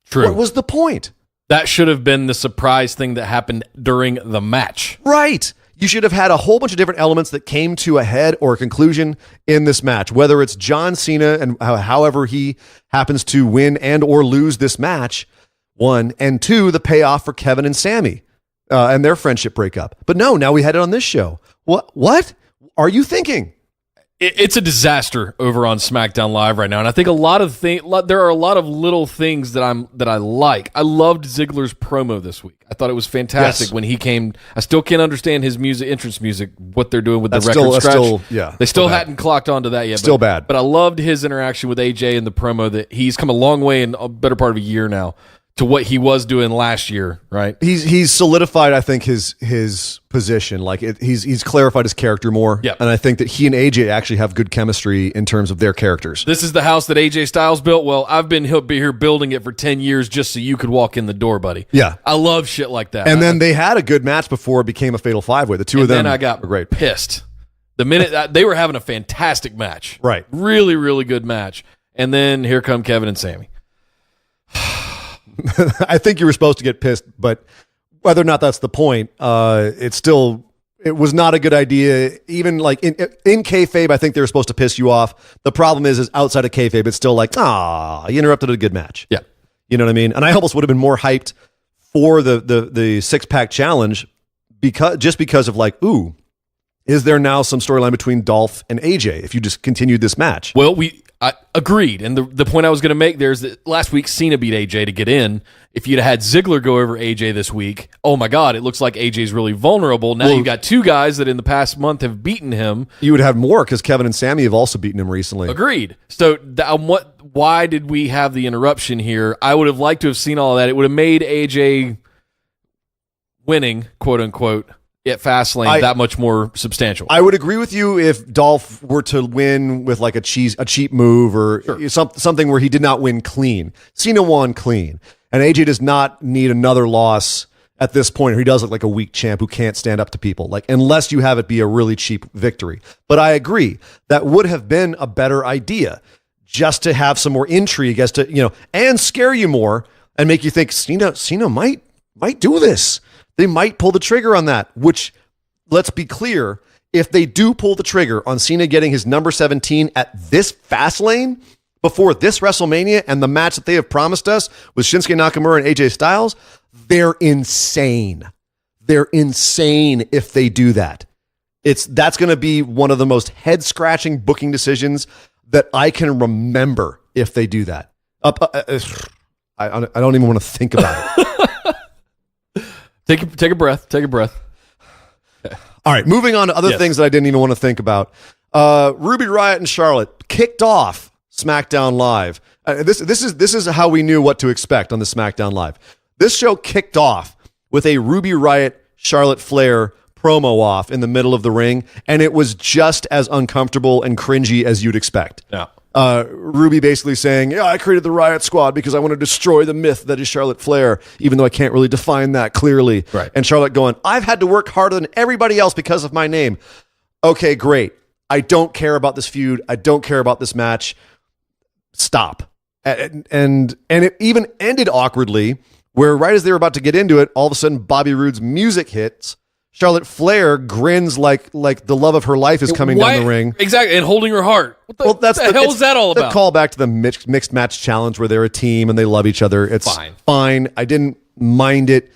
True. What was the point? That should have been the surprise thing that happened during the match. Right. You should have had a whole bunch of different elements that came to a head or a conclusion in this match, whether it's John Cena and however he happens to win and or lose this match, one, and two, the payoff for Kevin and Sammy and their friendship breakup. But no, now we had it on this show. What are you thinking? It's a disaster over on SmackDown Live right now, and I think there are a lot of little things that I like. I loved Ziggler's promo this week. I thought it was fantastic when he came. I still can't understand his entrance music, what they're doing with the record scratch. They still hadn't clocked onto that yet. Still bad. But I loved his interaction with AJ in the promo. That he's come a long way in a better part of a year now to what he was doing last year, right? He's solidified, I think, his position. Like he's clarified his character more. Yep. And I think that he and AJ actually have good chemistry in terms of their characters. This is the house that AJ Styles built. Well, I've been here building it for 10 years just so you could walk in the door, buddy. Yeah. I love shit like that. And then they had a good match before it became a fatal five-way. The two of them I got were great. pissed. The minute they were having a fantastic match. Right. Really, really good match. And then here come Kevin and Sammy. I think you were supposed to get pissed, but whether or not that's the point, it was not a good idea. Even like in kayfabe, I think they were supposed to piss you off. The problem is outside of kayfabe, it's still like, you interrupted a good match. Yeah. You know what I mean? And I almost would have been more hyped for the six-pack challenge because of like, ooh, is there now some storyline between Dolph and AJ if you just continued this match? Well, I agreed. And the point I was going to make there is that last week Cena beat AJ to get in. If you'd had Ziggler go over AJ this week, oh my God, it looks like AJ's really vulnerable. Now you've got two guys that in the past month have beaten him. You would have more because Kevin and Sammy have also beaten him recently. Agreed. So why did we have the interruption here? I would have liked to have seen all of that. It would have made AJ winning, quote unquote, at Fastlane that much more substantial. I would agree with you if Dolph were to win with like a cheap move or something where he did not win clean. Cena won clean. And AJ does not need another loss at this point. He does look like a weak champ who can't stand up to people, like unless you have it be a really cheap victory. But I agree that would have been a better idea, just to have some more intrigue as to, and scare you more and make you think Cena might do this. They might pull the trigger on that, which, let's be clear, if they do pull the trigger on Cena getting his number 17 at this Fastlane before this WrestleMania and the match that they have promised us with Shinsuke Nakamura and AJ Styles, they're insane. They're insane if they do that. That's going to be one of the most head-scratching booking decisions that I can remember if they do that. I don't even want to think about it. Take a breath. Take a breath. All right, moving on to other things that I didn't even want to think about. Ruby Riott and Charlotte kicked off SmackDown Live. This is how we knew what to expect on the SmackDown Live. This show kicked off with a Ruby Riott Charlotte Flair promo off in the middle of the ring, and it was just as uncomfortable and cringy as you'd expect. Yeah. Ruby basically saying, I created the Riott Squad because I want to destroy the myth that is Charlotte Flair, even though I can't really define that clearly. Right. And Charlotte going, I've had to work harder than everybody else because of my name. Okay, great. I don't care about this feud. I don't care about this match. Stop. And it even ended awkwardly, where right as they were about to get into it, all of a sudden Bobby Roode's music hits. Charlotte Flair grins like the love of her life is coming down the ring. Exactly, and holding her heart. What the hell is that all about? The call back to the mixed match challenge where they're a team and they love each other. It's fine. I didn't mind it.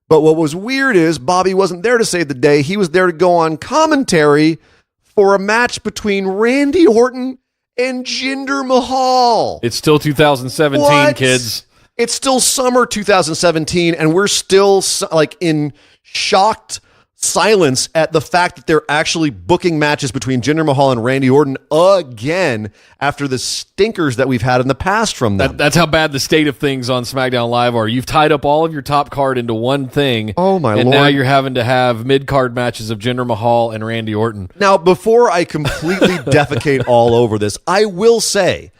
But what was weird is Bobby wasn't there to save the day. He was there to go on commentary for a match between Randy Orton and Jinder Mahal. It's still 2017, kids. It's still summer 2017, and we're still like in shocked silence at the fact that they're actually booking matches between Jinder Mahal and Randy Orton again after the stinkers that we've had in the past from them. That's how bad the state of things on SmackDown Live are. You've tied up all of your top card into one thing. Oh, my and Lord. now you're having to have mid-card matches of Jinder Mahal and Randy Orton. Now, before I completely defecate all over this, I will say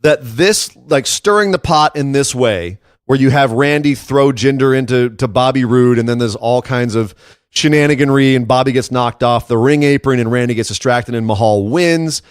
that this, like stirring the pot in this way, where you have Randy throw Jinder into Bobby Roode, and then there's all kinds of shenaniganry, and Bobby gets knocked off the ring apron, and Randy gets distracted, and Mahal wins.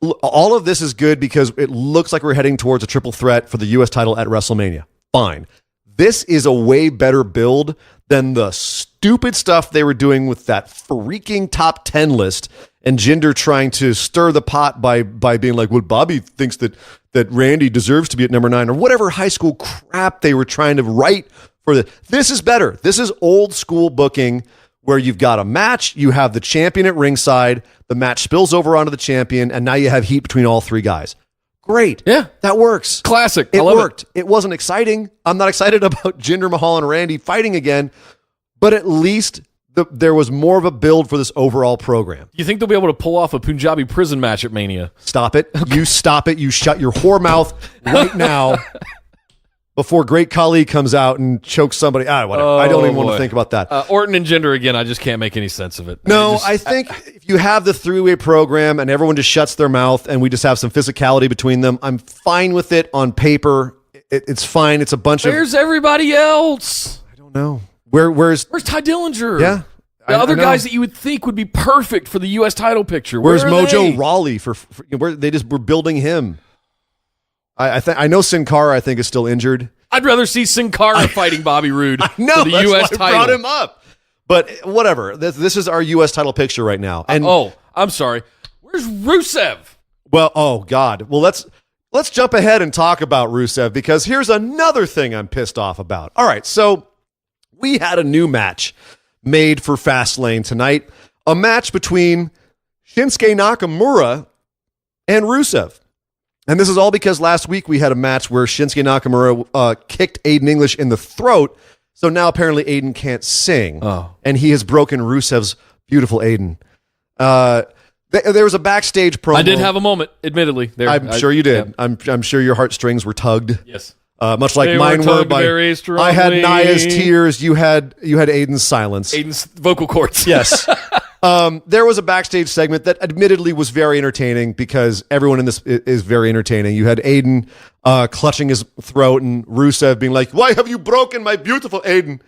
all of this is good because it looks like we're heading towards a triple threat for the U.S. title at WrestleMania. Fine. This is a way better build than the stupid stuff they were doing with that freaking top 10 list and Jinder trying to stir the pot by being like, well, Bobby thinks that Randy deserves to be at number 9 or whatever high school crap they were trying to write for this. This is better. This is old school booking where you've got a match, you have the champion at ringside, the match spills over onto the champion, and now you have heat between all three guys. Great. Yeah. That works. Classic. It worked. It wasn't exciting. I'm not excited about Jinder Mahal and Randy fighting again, but at least there was more of a build for this overall program. Do you think they'll be able to pull off a Punjabi prison match at Mania? Stop it. You stop it. You shut your whore mouth right now before Great Khali comes out and chokes somebody. Whatever. I don't even want to think about that. Orton and Jinder again, I just can't make any sense of it. I think if you have the three-way program and everyone just shuts their mouth and we just have some physicality between them, I'm fine with it on paper. It's fine. It's a bunch of... Where's everybody else? I don't know. Where's Ty Dillinger? Yeah. The other guys that you would think would be perfect for the U.S. title picture. Where's Mojo they? Rawley for where they just were building him? I know Sin Cara I think is still injured. I'd rather see Sin Cara fighting Bobby Roode for the that's U.S. why title. I brought him up. But whatever. This is our U.S. title picture right now. And I'm sorry. Where's Rusev? Well, oh God. Well, let's jump ahead and talk about Rusev because here's another thing I'm pissed off about. All right, so we had a new match made for Fastlane tonight, a match between Shinsuke Nakamura and Rusev. And this is all because last week we had a match where Shinsuke Nakamura kicked Aiden English in the throat, so now apparently Aiden can't sing, and he has broken Rusev's beautiful Aiden. There was a backstage promo. I did have a moment, admittedly. I'm sure you did. Yeah. I'm sure your heartstrings were tugged. Yes. Much like They mine were were tugged by very strongly. I had Naya's tears, you had Aiden's silence. Aiden's vocal cords. Yes. There was a backstage segment that admittedly was very entertaining because everyone in this is very entertaining. You had Aiden clutching his throat and Rusev being like, "Why have you broken my beautiful Aiden?"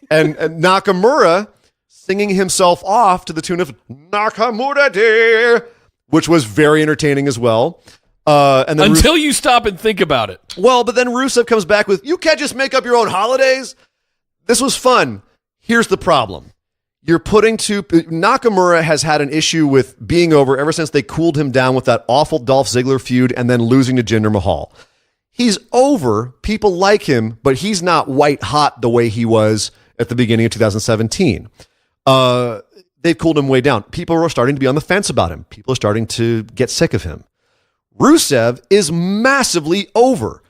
and Nakamura singing himself off to the tune of Nakamura Day, which was very entertaining as well. And then Until you stop and think about it. Well, but then Rusev comes back with, "You can't just make up your own holidays." This was fun. Here's the problem. Nakamura has had an issue with being over ever since they cooled him down with that awful Dolph Ziggler feud and then losing to Jinder Mahal. He's over. People like him, but he's not white hot the way he was at the beginning of 2017. They've cooled him way down. People are starting to be on the fence about him. People are starting to get sick of him. Rusev is massively over.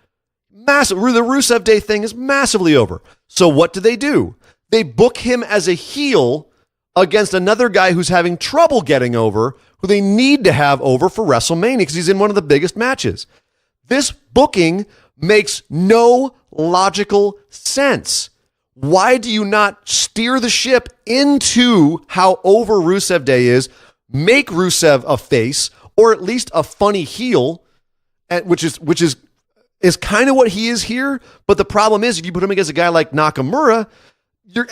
The Rusev Day thing is massively over. So what do? They book him as a heel against another guy who's having trouble getting over, who they need to have over for WrestleMania because he's in one of the biggest matches. This booking makes no logical sense. Why do you not steer the ship into how over Rusev Day is, make Rusev a face, or at least a funny heel, which is kind of what he is here. But the problem is, if you put him against a guy like Nakamura,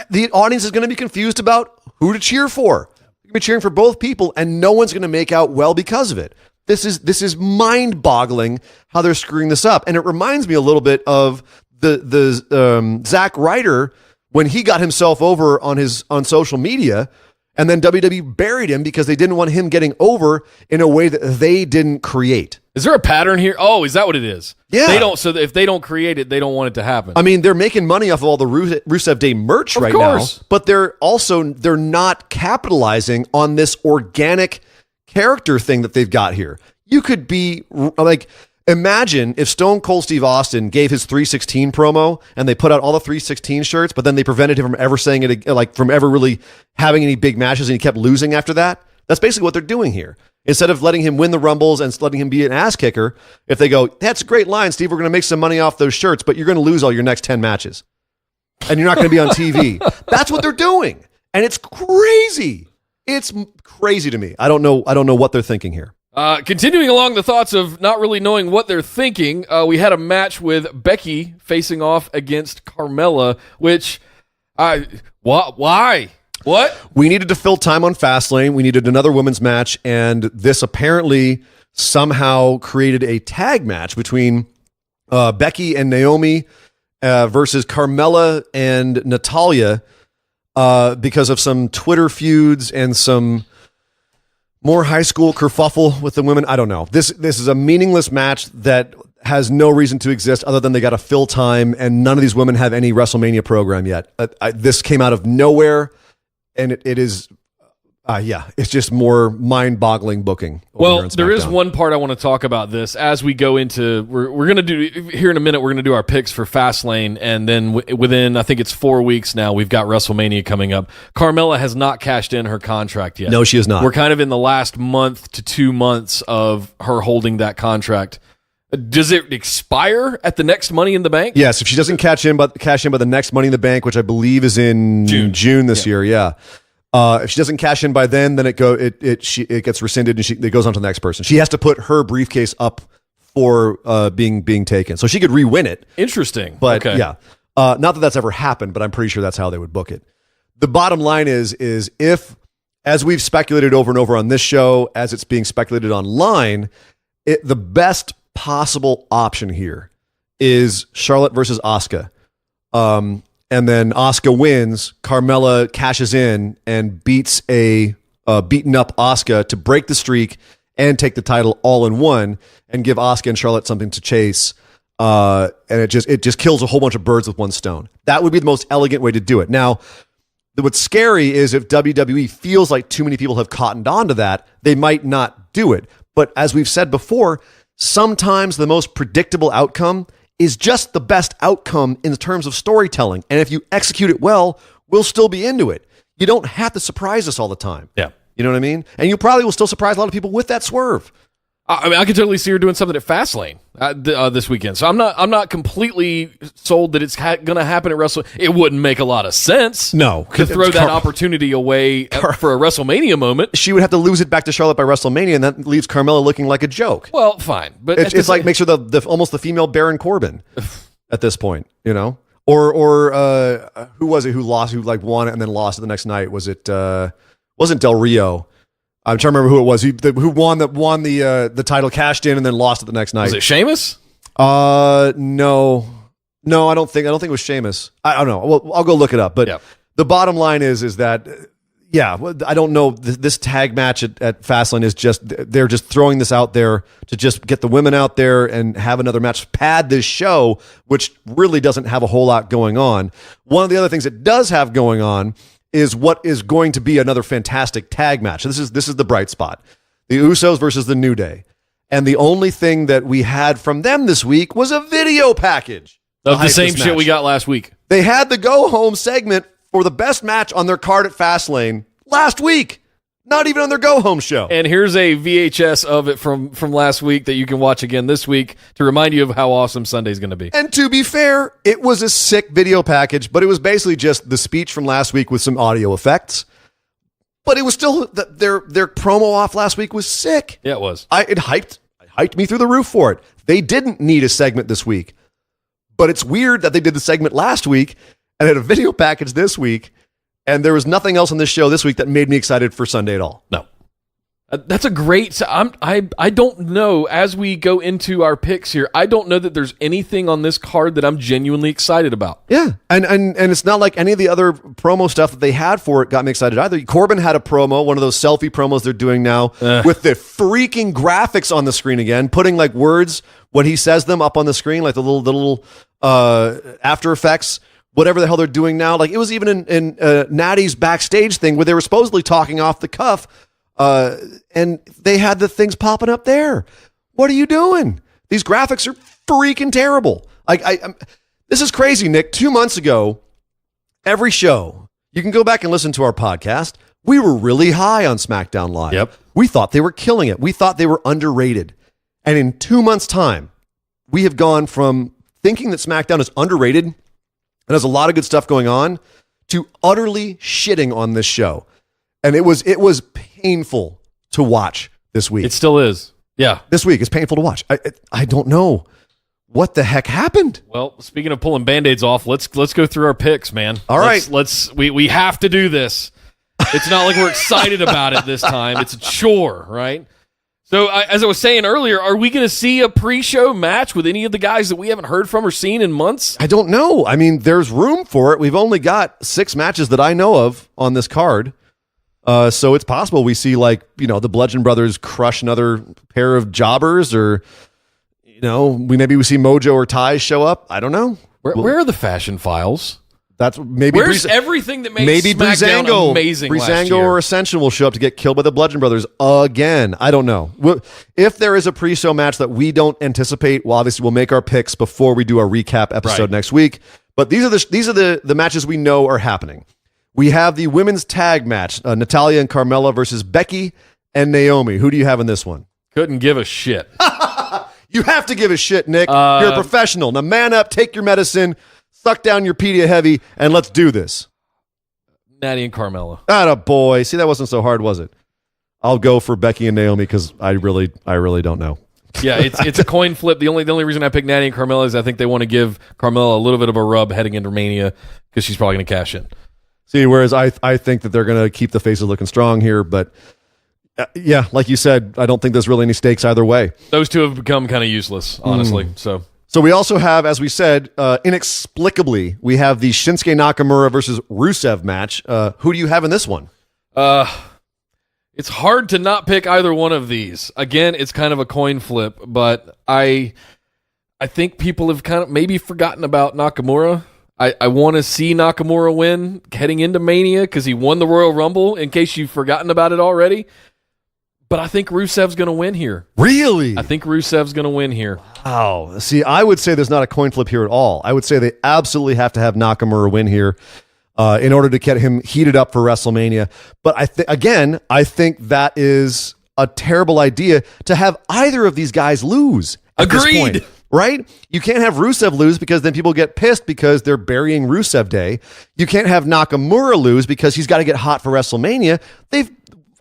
the audience is going to be confused about who to cheer for. You're going to be cheering for both people, and no one's going to make out well because of it. This is mind-boggling how they're screwing this up, and it reminds me a little bit of the Zack Ryder when he got himself over on social media. And then WWE buried him because they didn't want him getting over in a way that they didn't create. Is there a pattern here? Oh, is that what it is? Yeah. So if they don't create it, they don't want it to happen. I mean, they're making money off of all the Rusev Day merch right now, but they're not capitalizing on this organic character thing that they've got here. You could be like, imagine if Stone Cold Steve Austin gave his 316 promo and they put out all the 316 shirts, but then they prevented him from ever saying it, like from ever really having any big matches, and he kept losing after that. That's basically what they're doing here. Instead of letting him win the Rumbles and letting him be an ass kicker, if they go, "That's a great line, Steve, we're going to make some money off those shirts, but you're going to lose all your next 10 matches. And you're not going to be on TV." That's what they're doing. And it's crazy. It's crazy to me. I don't know what they're thinking here. Continuing along the thoughts of not really knowing what they're thinking, we had a match with Becky facing off against Carmella, which, why? What? We needed to fill time on Fastlane. We needed another women's match, and this apparently somehow created a tag match between Becky and Naomi versus Carmella and Natalya because of some Twitter feuds and some more high school kerfuffle with the women. I don't know. This is a meaningless match that has no reason to exist other than they got to fill time, and none of these women have any WrestleMania program yet. This came out of nowhere, and it is... it's just more mind-boggling booking. Well, there is one part I want to talk about this as we go into. We're going to do here in a minute. We're going to do our picks for Fastlane, and then within I think it's 4 weeks now, we've got WrestleMania coming up. Carmella has not cashed in her contract yet. No, she has not. We're kind of in the last month to 2 months of her holding that contract. Does it expire at the next Money in the Bank? Yes, if she doesn't cash in by the next Money in the Bank, which I believe is in June this year. Yeah. If she doesn't cash in by then it gets rescinded and it goes on to the next person. She has to put her briefcase up for being taken, so she could re-win it. Interesting, but okay. Yeah, not that that's ever happened, but I'm pretty sure that's how they would book it. The bottom line is if, as we've speculated over and over on this show, as it's being speculated online, the best possible option here is Charlotte versus Asuka. And then Asuka wins, Carmella cashes in and beats a beaten up Asuka to break the streak and take the title all in one and give Asuka and Charlotte something to chase. And it just kills a whole bunch of birds with one stone. That would be the most elegant way to do it. Now, what's scary is if WWE feels like too many people have cottoned on to that, they might not do it. But as we've said before, sometimes the most predictable outcome is just the best outcome in terms of storytelling. And if you execute it well, we'll still be into it. You don't have to surprise us all the time. Yeah. You know what I mean? And you probably will still surprise a lot of people with that swerve. I mean, I could totally see her doing something at Fastlane this weekend. So I'm not completely sold that it's going to happen at WrestleMania. It wouldn't make a lot of sense. No, to throw that opportunity away for a WrestleMania moment. She would have to lose it back to Charlotte by WrestleMania, and that leaves Carmella looking like a joke. Well, fine, but it's like makes her almost the female Baron Corbin at this point, you know. Or who was it who lost? Who won it and then lost it the next night? Was it wasn't Del Rio? I'm trying to remember who it was. Who won the title, cashed in, and then lost it the next night. Was it Sheamus? No, I don't think it was Sheamus. I don't know. Well, I'll go look it up. But The bottom line is that I don't know. This tag match at Fastlane is they're just throwing this out there to just get the women out there and have another match, pad this show, which really doesn't have a whole lot going on. One of the other things it does have going on is what is going to be another fantastic tag match. This is the bright spot. The Usos versus the New Day. And the only thing that we had from them this week was a video package. Of the same shit we got last week. They had the go-home segment for the best match on their card at Fastlane last week. Not even on their go-home show. And here's a VHS of it from last week that you can watch again this week to remind you of how awesome Sunday's going to be. And to be fair, it was a sick video package, but it was basically just the speech from last week with some audio effects. But it was still, their promo off last week was sick. Yeah, it was. It hyped me through the roof for it. They didn't need a segment this week. But it's weird that they did the segment last week and had a video package this week. And there was nothing else on this show this week that made me excited for Sunday at all. No. That's a great... I don't know, as we go into our picks here, I don't know that there's anything on this card that I'm genuinely excited about. Yeah, and it's not like any of the other promo stuff that they had for it got me excited either. Corbin had a promo, one of those selfie promos they're doing now, with the freaking graphics on the screen again, putting like words when he says them up on the screen, like the little After Effects, whatever the hell they're doing now. Like it was even in Natty's backstage thing where they were supposedly talking off the cuff, and they had the things popping up there. What are you doing? These graphics are freaking terrible. This is crazy, Nick. 2 months ago, every show, you can go back and listen to our podcast. We were really high on Smackdown Live. Yep. We thought they were killing it. We thought they were underrated. And in 2 months' time, we have gone from thinking that Smackdown is underrated and has a lot of good stuff going on to utterly shitting on this show. And it was painful to watch this week. It still is. Yeah. This week is painful to watch. I don't know what the heck happened. Well, speaking of pulling Band-Aids off, let's go through our picks, man. All right. We have to do this. It's not like we're excited about it this time. It's a chore, right? So, as I was saying earlier, are we going to see a pre-show match with any of the guys that we haven't heard from or seen in months? I don't know. I mean, there's room for it. We've only got 6 matches that I know of on this card. So it's possible we see, like, the Bludgeon Brothers crush another pair of jobbers, or, maybe we see Mojo or Ty show up. I don't know. Where are the fashion files? That's maybe where's everything that makes Smackdown amazing last Breezango year? or Ascension will show up to get killed by the Bludgeon Brothers again. I don't know. If there is a pre-show match that we don't anticipate, well, obviously we'll make our picks before we do our recap episode next week. But these are the matches we know are happening. We have the women's tag match, Natalya and Carmella versus Becky and Naomi. Who do you have in this one? Couldn't give a shit. You have to give a shit, Nick. You're a professional. Now man up, take your medicine, suck down your Pedia Heavy, and let's do this. Natty and Carmella. Atta boy. See, that wasn't so hard, was it? I'll go for Becky and Naomi because I really don't know. Yeah, it's a coin flip. The only reason I picked Natty and Carmella is I think they want to give Carmella a little bit of a rub heading into Mania because she's probably going to cash in. See, whereas I think that they're going to keep the faces looking strong here, but yeah, like you said, I don't think there's really any stakes either way. Those two have become kind of useless, honestly. So we also have, as we said, inexplicably, we have the Shinsuke Nakamura versus Rusev match. Who do you have in this one? It's hard to not pick either one of these. Again, it's kind of a coin flip, but I think people have kind of maybe forgotten about Nakamura. I want to see Nakamura win heading into Mania because he won the Royal Rumble, in case you've forgotten about it already. But I think Rusev's going to win here. Really? I think Rusev's going to win here. Wow. See, I would say there's not a coin flip here at all. I would say they absolutely have to have Nakamura win here in order to get him heated up for WrestleMania. But I think that is a terrible idea to have either of these guys lose at this Agreed. point, right? You can't have Rusev lose because then people get pissed because they're burying Rusev Day. You can't have Nakamura lose because he's got to get hot for WrestleMania.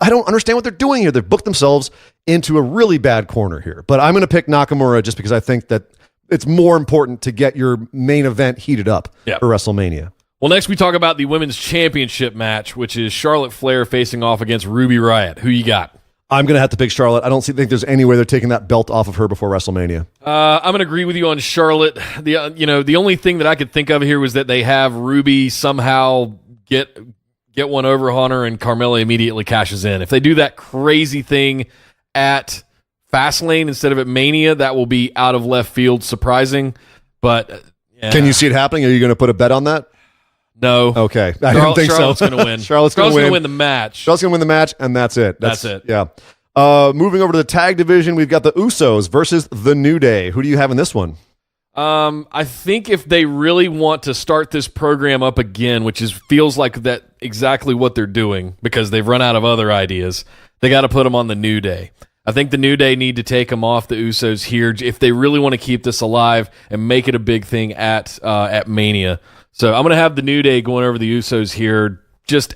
I don't understand what they're doing here. They've booked themselves into a really bad corner here. But I'm going to pick Nakamura just because I think that it's more important to get your main event heated up for WrestleMania. Well, next we talk about the Women's Championship match, which is Charlotte Flair facing off against Ruby Riott. Who you got? I'm going to have to pick Charlotte. I don't think there's any way they're taking that belt off of her before WrestleMania. I'm going to agree with you on Charlotte. The only thing that I could think of here was that they have Ruby somehow get one over on her and Carmella immediately cashes in. If they do that crazy thing at Fastlane instead of at Mania, that will be out of left field, surprising. But can you see it happening? Are you going to put a bet on that? No. Okay. I don't think Charlotte's so. going to win. Charlotte's going to win the match. Charlotte's going to win the match, and that's it. That's it. Yeah. Moving over to the tag division, we've got the Usos versus the New Day. Who do you have in this one? I think if they really want to start this program up again, which feels like that exactly what they're doing because they've run out of other ideas, they got to put them on the New Day. I think the New Day need to take them off the Usos here if they really want to keep this alive and make it a big thing at Mania. So I'm going to have the New Day going over the Usos here just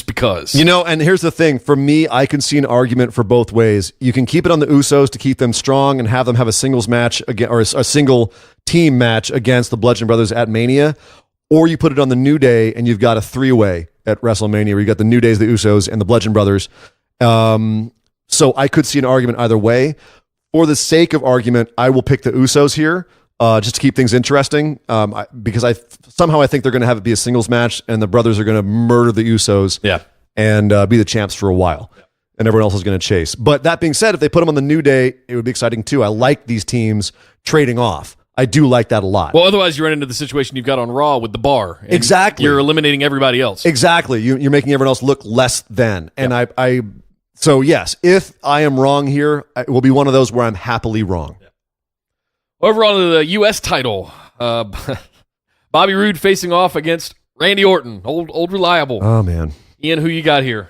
because. And here's the thing. For me, I can see an argument for both ways. You can keep it on the Usos to keep them strong and have them have a singles match again, or a single team match against the Bludgeon Brothers at Mania, or you put it on the New Day and you've got a 3-way at WrestleMania where you got the New Days, the Usos, and the Bludgeon Brothers. So I could see an argument either way. For the sake of argument, I will pick the Usos here. Just to keep things interesting, because I think they're going to have it be a singles match, and the brothers are going to murder the Usos, and be the champs for a while, and everyone else is going to chase. But that being said, if they put them on the New Day, it would be exciting too. I like these teams trading off. I do like that a lot. Well, otherwise you run into the situation you've got on Raw with the bar. Exactly, you're eliminating everybody else. Exactly, you're making everyone else look less than. And so yes, if I am wrong here, it will be one of those where I'm happily wrong. Over on the U.S. title, Bobby Roode facing off against Randy Orton, old reliable. Oh, man. Ian, who you got here?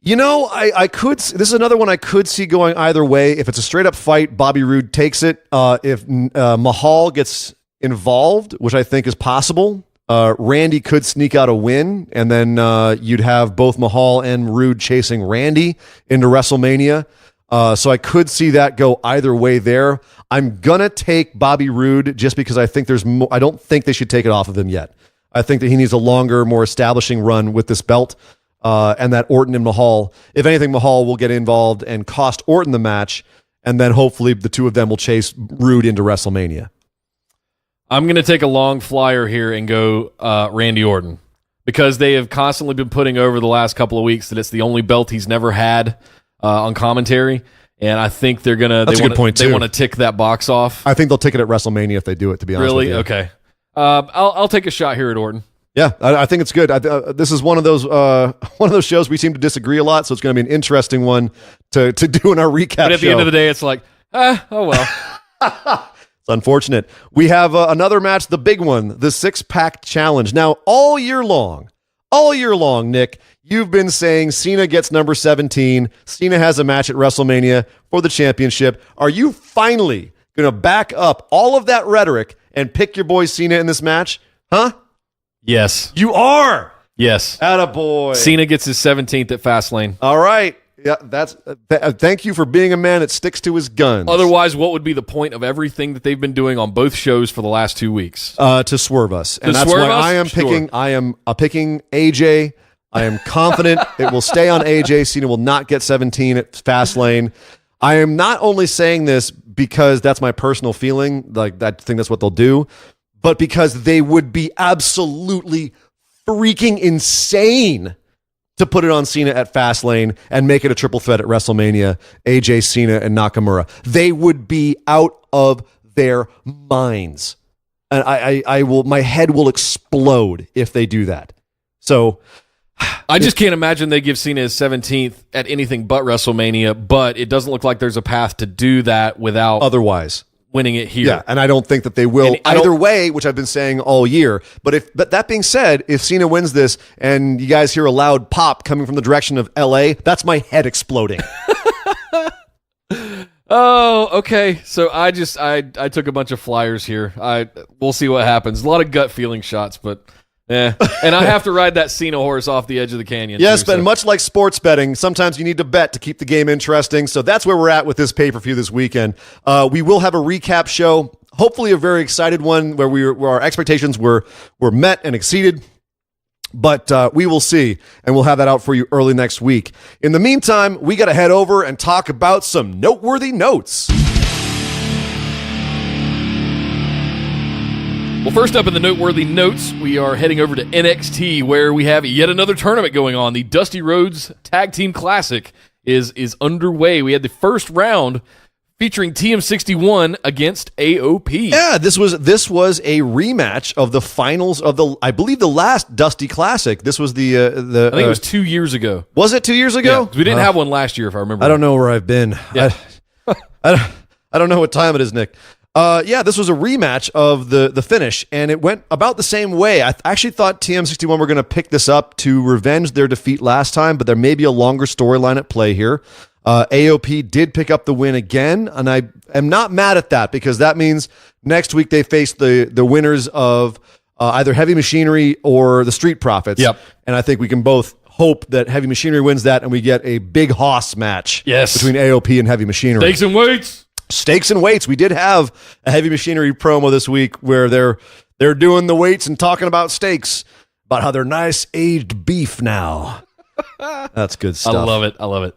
I could. This is another one I could see going either way. If it's a straight up fight, Bobby Roode takes it. If Mahal gets involved, which I think is possible, Randy could sneak out a win, and then you'd have both Mahal and Roode chasing Randy into WrestleMania. So I could see that go either way there. I'm gonna take Bobby Roode just because I think there's more. I don't think they should take it off of him yet. I think that he needs a longer, more establishing run with this belt. and that Orton and Mahal, if anything, Mahal will get involved and cost Orton the match, and then hopefully the two of them will chase Rude into WrestleMania. I'm going to take a long flyer here and go Randy Orton, because they have constantly been putting over the last couple of weeks that it's the only belt he's never had on commentary, and I think they're going to... That's a good point, too. They want to tick that box off. I think they'll tick it at WrestleMania if they do it, to be honest with you. Really? Okay. I'll take a shot here at Orton. Yeah, I think it's good. This is one of those shows we seem to disagree a lot, so it's going to be an interesting one to do in our recap show. But at the end of the day, it's like, oh well. It's unfortunate. We have another match, the big one, the 6-pack challenge. Now, all year long, Nick, you've been saying Cena gets number 17. Cena has a match at WrestleMania for the championship. Are you finally going to back up all of that rhetoric and pick your boy Cena in this match? Huh? Yes. You are? Yes. Attaboy. Cena gets his 17th at Fastlane. All right. Yeah, that's. Thank you for being a man that sticks to his guns. Otherwise, what would be the point of everything that they've been doing on both shows for the last 2 weeks? To swerve us, and that's why I am picking. Sure. I am picking AJ. I am confident it will stay on AJ. Cena will not get 17 at Fastlane. I am not only saying this because that's my personal feeling, like I think that's what they'll do, but because they would be absolutely freaking insane to put it on Cena at Fastlane and make it a triple threat at WrestleMania, AJ, Cena, and Nakamura. They would be out of their minds. And I will, my head will explode if they do that. So I just can't imagine they give Cena his 17th at anything but WrestleMania, but it doesn't look like there's a path to do that without otherwise winning it here. Yeah, and I don't think that they will either way, which I've been saying all year. But that being said, if Cena wins this and you guys hear a loud pop coming from the direction of LA, that's my head exploding. Oh, okay. So I took a bunch of flyers here. We'll see what happens. A lot of gut feeling shots, but and I have to ride that Cena horse off the edge of the canyon. Yes, but much like sports betting, sometimes you need to bet to keep the game interesting. So that's where we're at with this pay-per-view this weekend. We will have a recap show, hopefully a very excited one where our expectations were met and exceeded. But we will see, and we'll have that out for you early next week. In the meantime, we got to head over and talk about some noteworthy notes. Well, first up in the noteworthy notes, we are heading over to NXT, where we have yet another tournament going on. The Dusty Rhodes Tag Team Classic is underway. We had the first round featuring TM61 against AOP. Yeah, this was a rematch of the finals of I believe the last Dusty Classic. This was the I think it was 2 years ago. Was it 2 years ago? Yeah, we didn't have one last year, if I remember. I don't know where I've been. Yeah. I don't know what time it is, Nick. This was a rematch of the finish, and it went about the same way. I actually thought TM61 were going to pick this up to revenge their defeat last time, but there may be a longer storyline at play here. AOP did pick up the win again, and I am not mad at that because that means next week they face the winners of either Heavy Machinery or the Street Profits. Yep. And I think we can both hope that Heavy Machinery wins that and we get a big hoss match between AOP and Heavy Machinery. Stakes and weights. We did have a Heavy Machinery promo this week where they're doing the weights and talking about steaks, about how they're nice aged beef now. That's good stuff. I love it.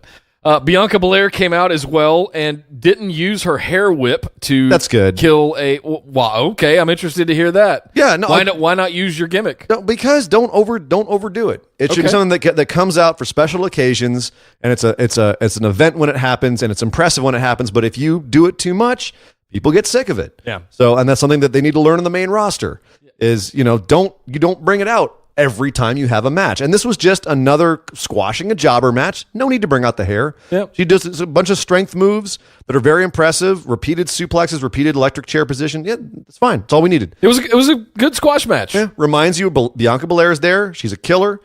Bianca Belair came out as well and didn't use her hair whip to kill a... Wow, okay, I'm interested to hear that. Yeah, no, why not use your gimmick? No, because don't overdo it. It should be something that comes out for special occasions, and it's an event when it happens, and it's impressive when it happens. But if you do it too much, people get sick of it. Yeah. So, and that's something that they need to learn in the main roster. Is don't bring it out every time you have a match. And this was just another squashing a jobber match. No need to bring out the hair. Yep. She does a bunch of strength moves that are very impressive. Repeated suplexes, repeated electric chair position. Yeah, it's fine. It's all we needed. It was a good squash match. Yeah. Reminds you, Bianca Belair is there. She's a killer.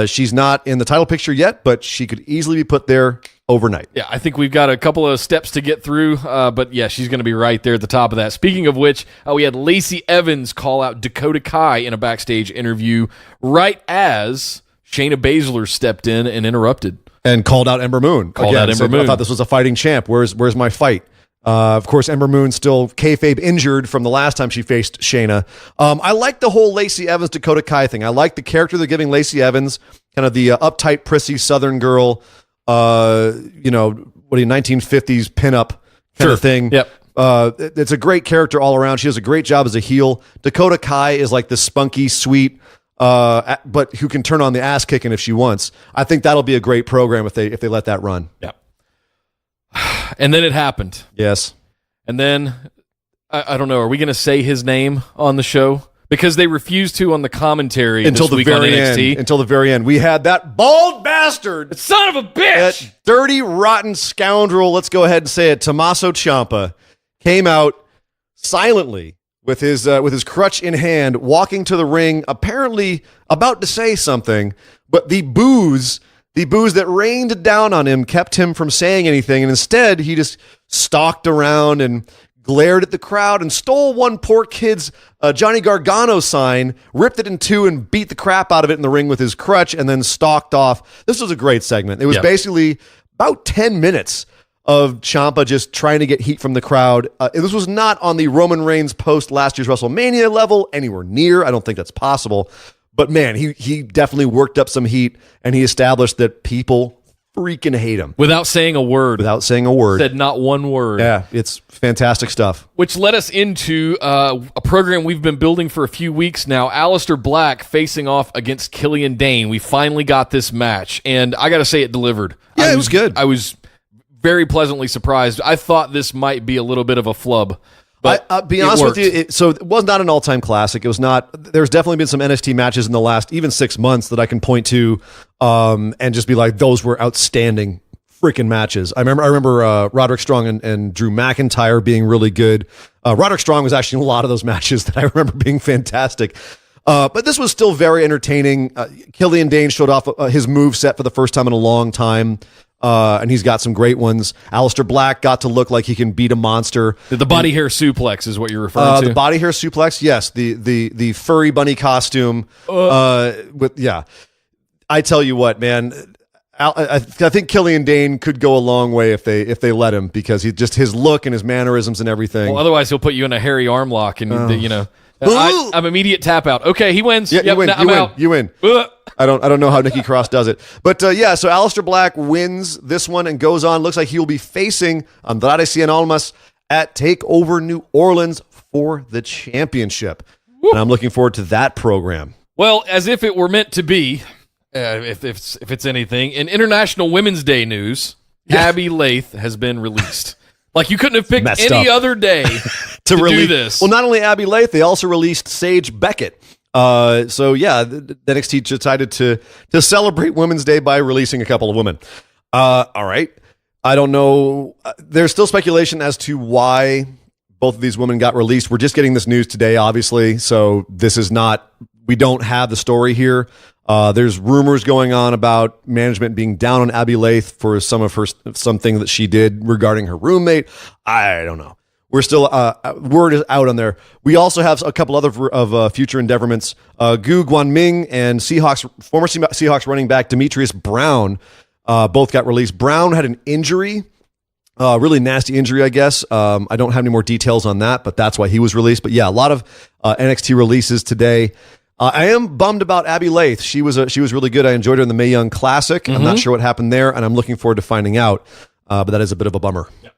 She's not in the title picture yet, but she could easily be put there overnight. Yeah, I think we've got a couple of steps to get through, but yeah, she's going to be right there at the top of that. Speaking of which, we had Lacey Evans call out Dakota Kai in a backstage interview right as Shayna Baszler stepped in and interrupted. And called out Ember Moon. I thought this was a fighting champ. Where's my fight? Of course, Ember Moon still kayfabe injured from the last time she faced Shayna. I like the whole Lacey Evans Dakota Kai thing. I like the character they're giving Lacey Evans. kind of the uptight, prissy Southern girl, 1950s pinup kind of thing. Yep. It's a great character all around. She does a great job as a heel. Dakota Kai is like the spunky, sweet, but who can turn on the ass kicking if she wants. I think that'll be a great program if they let that run. Yeah. And then it happened. Yes. And then I don't know. Are we going to say his name on the show? Because they refused to on the commentary until the very end. Until the very end, we had that bald bastard, son of a bitch, that dirty, rotten scoundrel. Let's go ahead and say it. Tommaso Ciampa came out silently with his crutch in hand, walking to the ring, apparently about to say something, but the booze that rained down on him kept him from saying anything, and instead he just stalked around and glared at the crowd and stole one poor kid's Johnny Gargano sign, ripped it in two, and beat the crap out of it in the ring with his crutch, and then stalked off. This was a great segment. It was basically about 10 minutes of Ciampa just trying to get heat from the crowd. This was not on the Roman Reigns post last year's WrestleMania level anywhere near. I don't think that's possible. But man, he definitely worked up some heat, and he established that people freaking hate him. Without saying a word. Said not one word. Yeah, it's fantastic stuff. Which led us into a program we've been building for a few weeks now. Aleister Black facing off against Killian Dane. We finally got this match, and I got to say it delivered. Yeah, it was good. I was very pleasantly surprised. I thought this might be a little bit of a flub. But I'll be honest with you, so it was not an all-time classic. It was not. There's definitely been some NXT matches in the last even 6 months that I can point to and just be like, those were outstanding freaking matches. I remember Roderick Strong and Drew McIntyre being really good. Roderick Strong was actually in a lot of those matches that I remember being fantastic. But this was still very entertaining. Killian Dane showed off his move set for the first time in a long time. And he's got some great ones. Aleister Black got to look like he can beat a monster. The body hair suplex is what you're referring to. The body hair suplex, yes. The furry bunny costume. I tell you what, man. I think Killian Dane could go a long way if they let him, because his look and his mannerisms and everything. Well, otherwise he'll put you in a hairy arm lock and I'm immediate tap out. Okay, he wins. Yeah, you win. I don't know how Nikki Cross does it. But so Aleister Black wins this one and goes on. Looks like he will be facing Andrade Cien Almas at TakeOver New Orleans for the championship. Woo. And I'm looking forward to that program. Well, as if it were meant to be, if it's anything, in International Women's Day news, Abby Lath has been released. Like, you couldn't have picked any other day to do this. Well, not only Abby Lath, they also released Sage Beckett. The NXT decided to celebrate Women's Day by releasing a couple of women. All right. I don't know. There's still speculation as to why both of these women got released. We're just getting this news today, obviously. So this is not, we don't have the story here. There's rumors going on about management being down on Abby Lath for something that she did regarding her roommate. I don't know. We're still word is out on there. We also have a couple other of future endeavorments. Gu Guanming and former Seahawks running back Demetrius Brown both got released. Brown had an injury, really nasty injury, I guess. I don't have any more details on that, but that's why he was released. But yeah, a lot of NXT releases today. I am bummed about Abby Lath. She was really good. I enjoyed her in the Mae Young Classic. Mm-hmm. I'm not sure what happened there, and I'm looking forward to finding out. But that is a bit of a bummer. Yeah.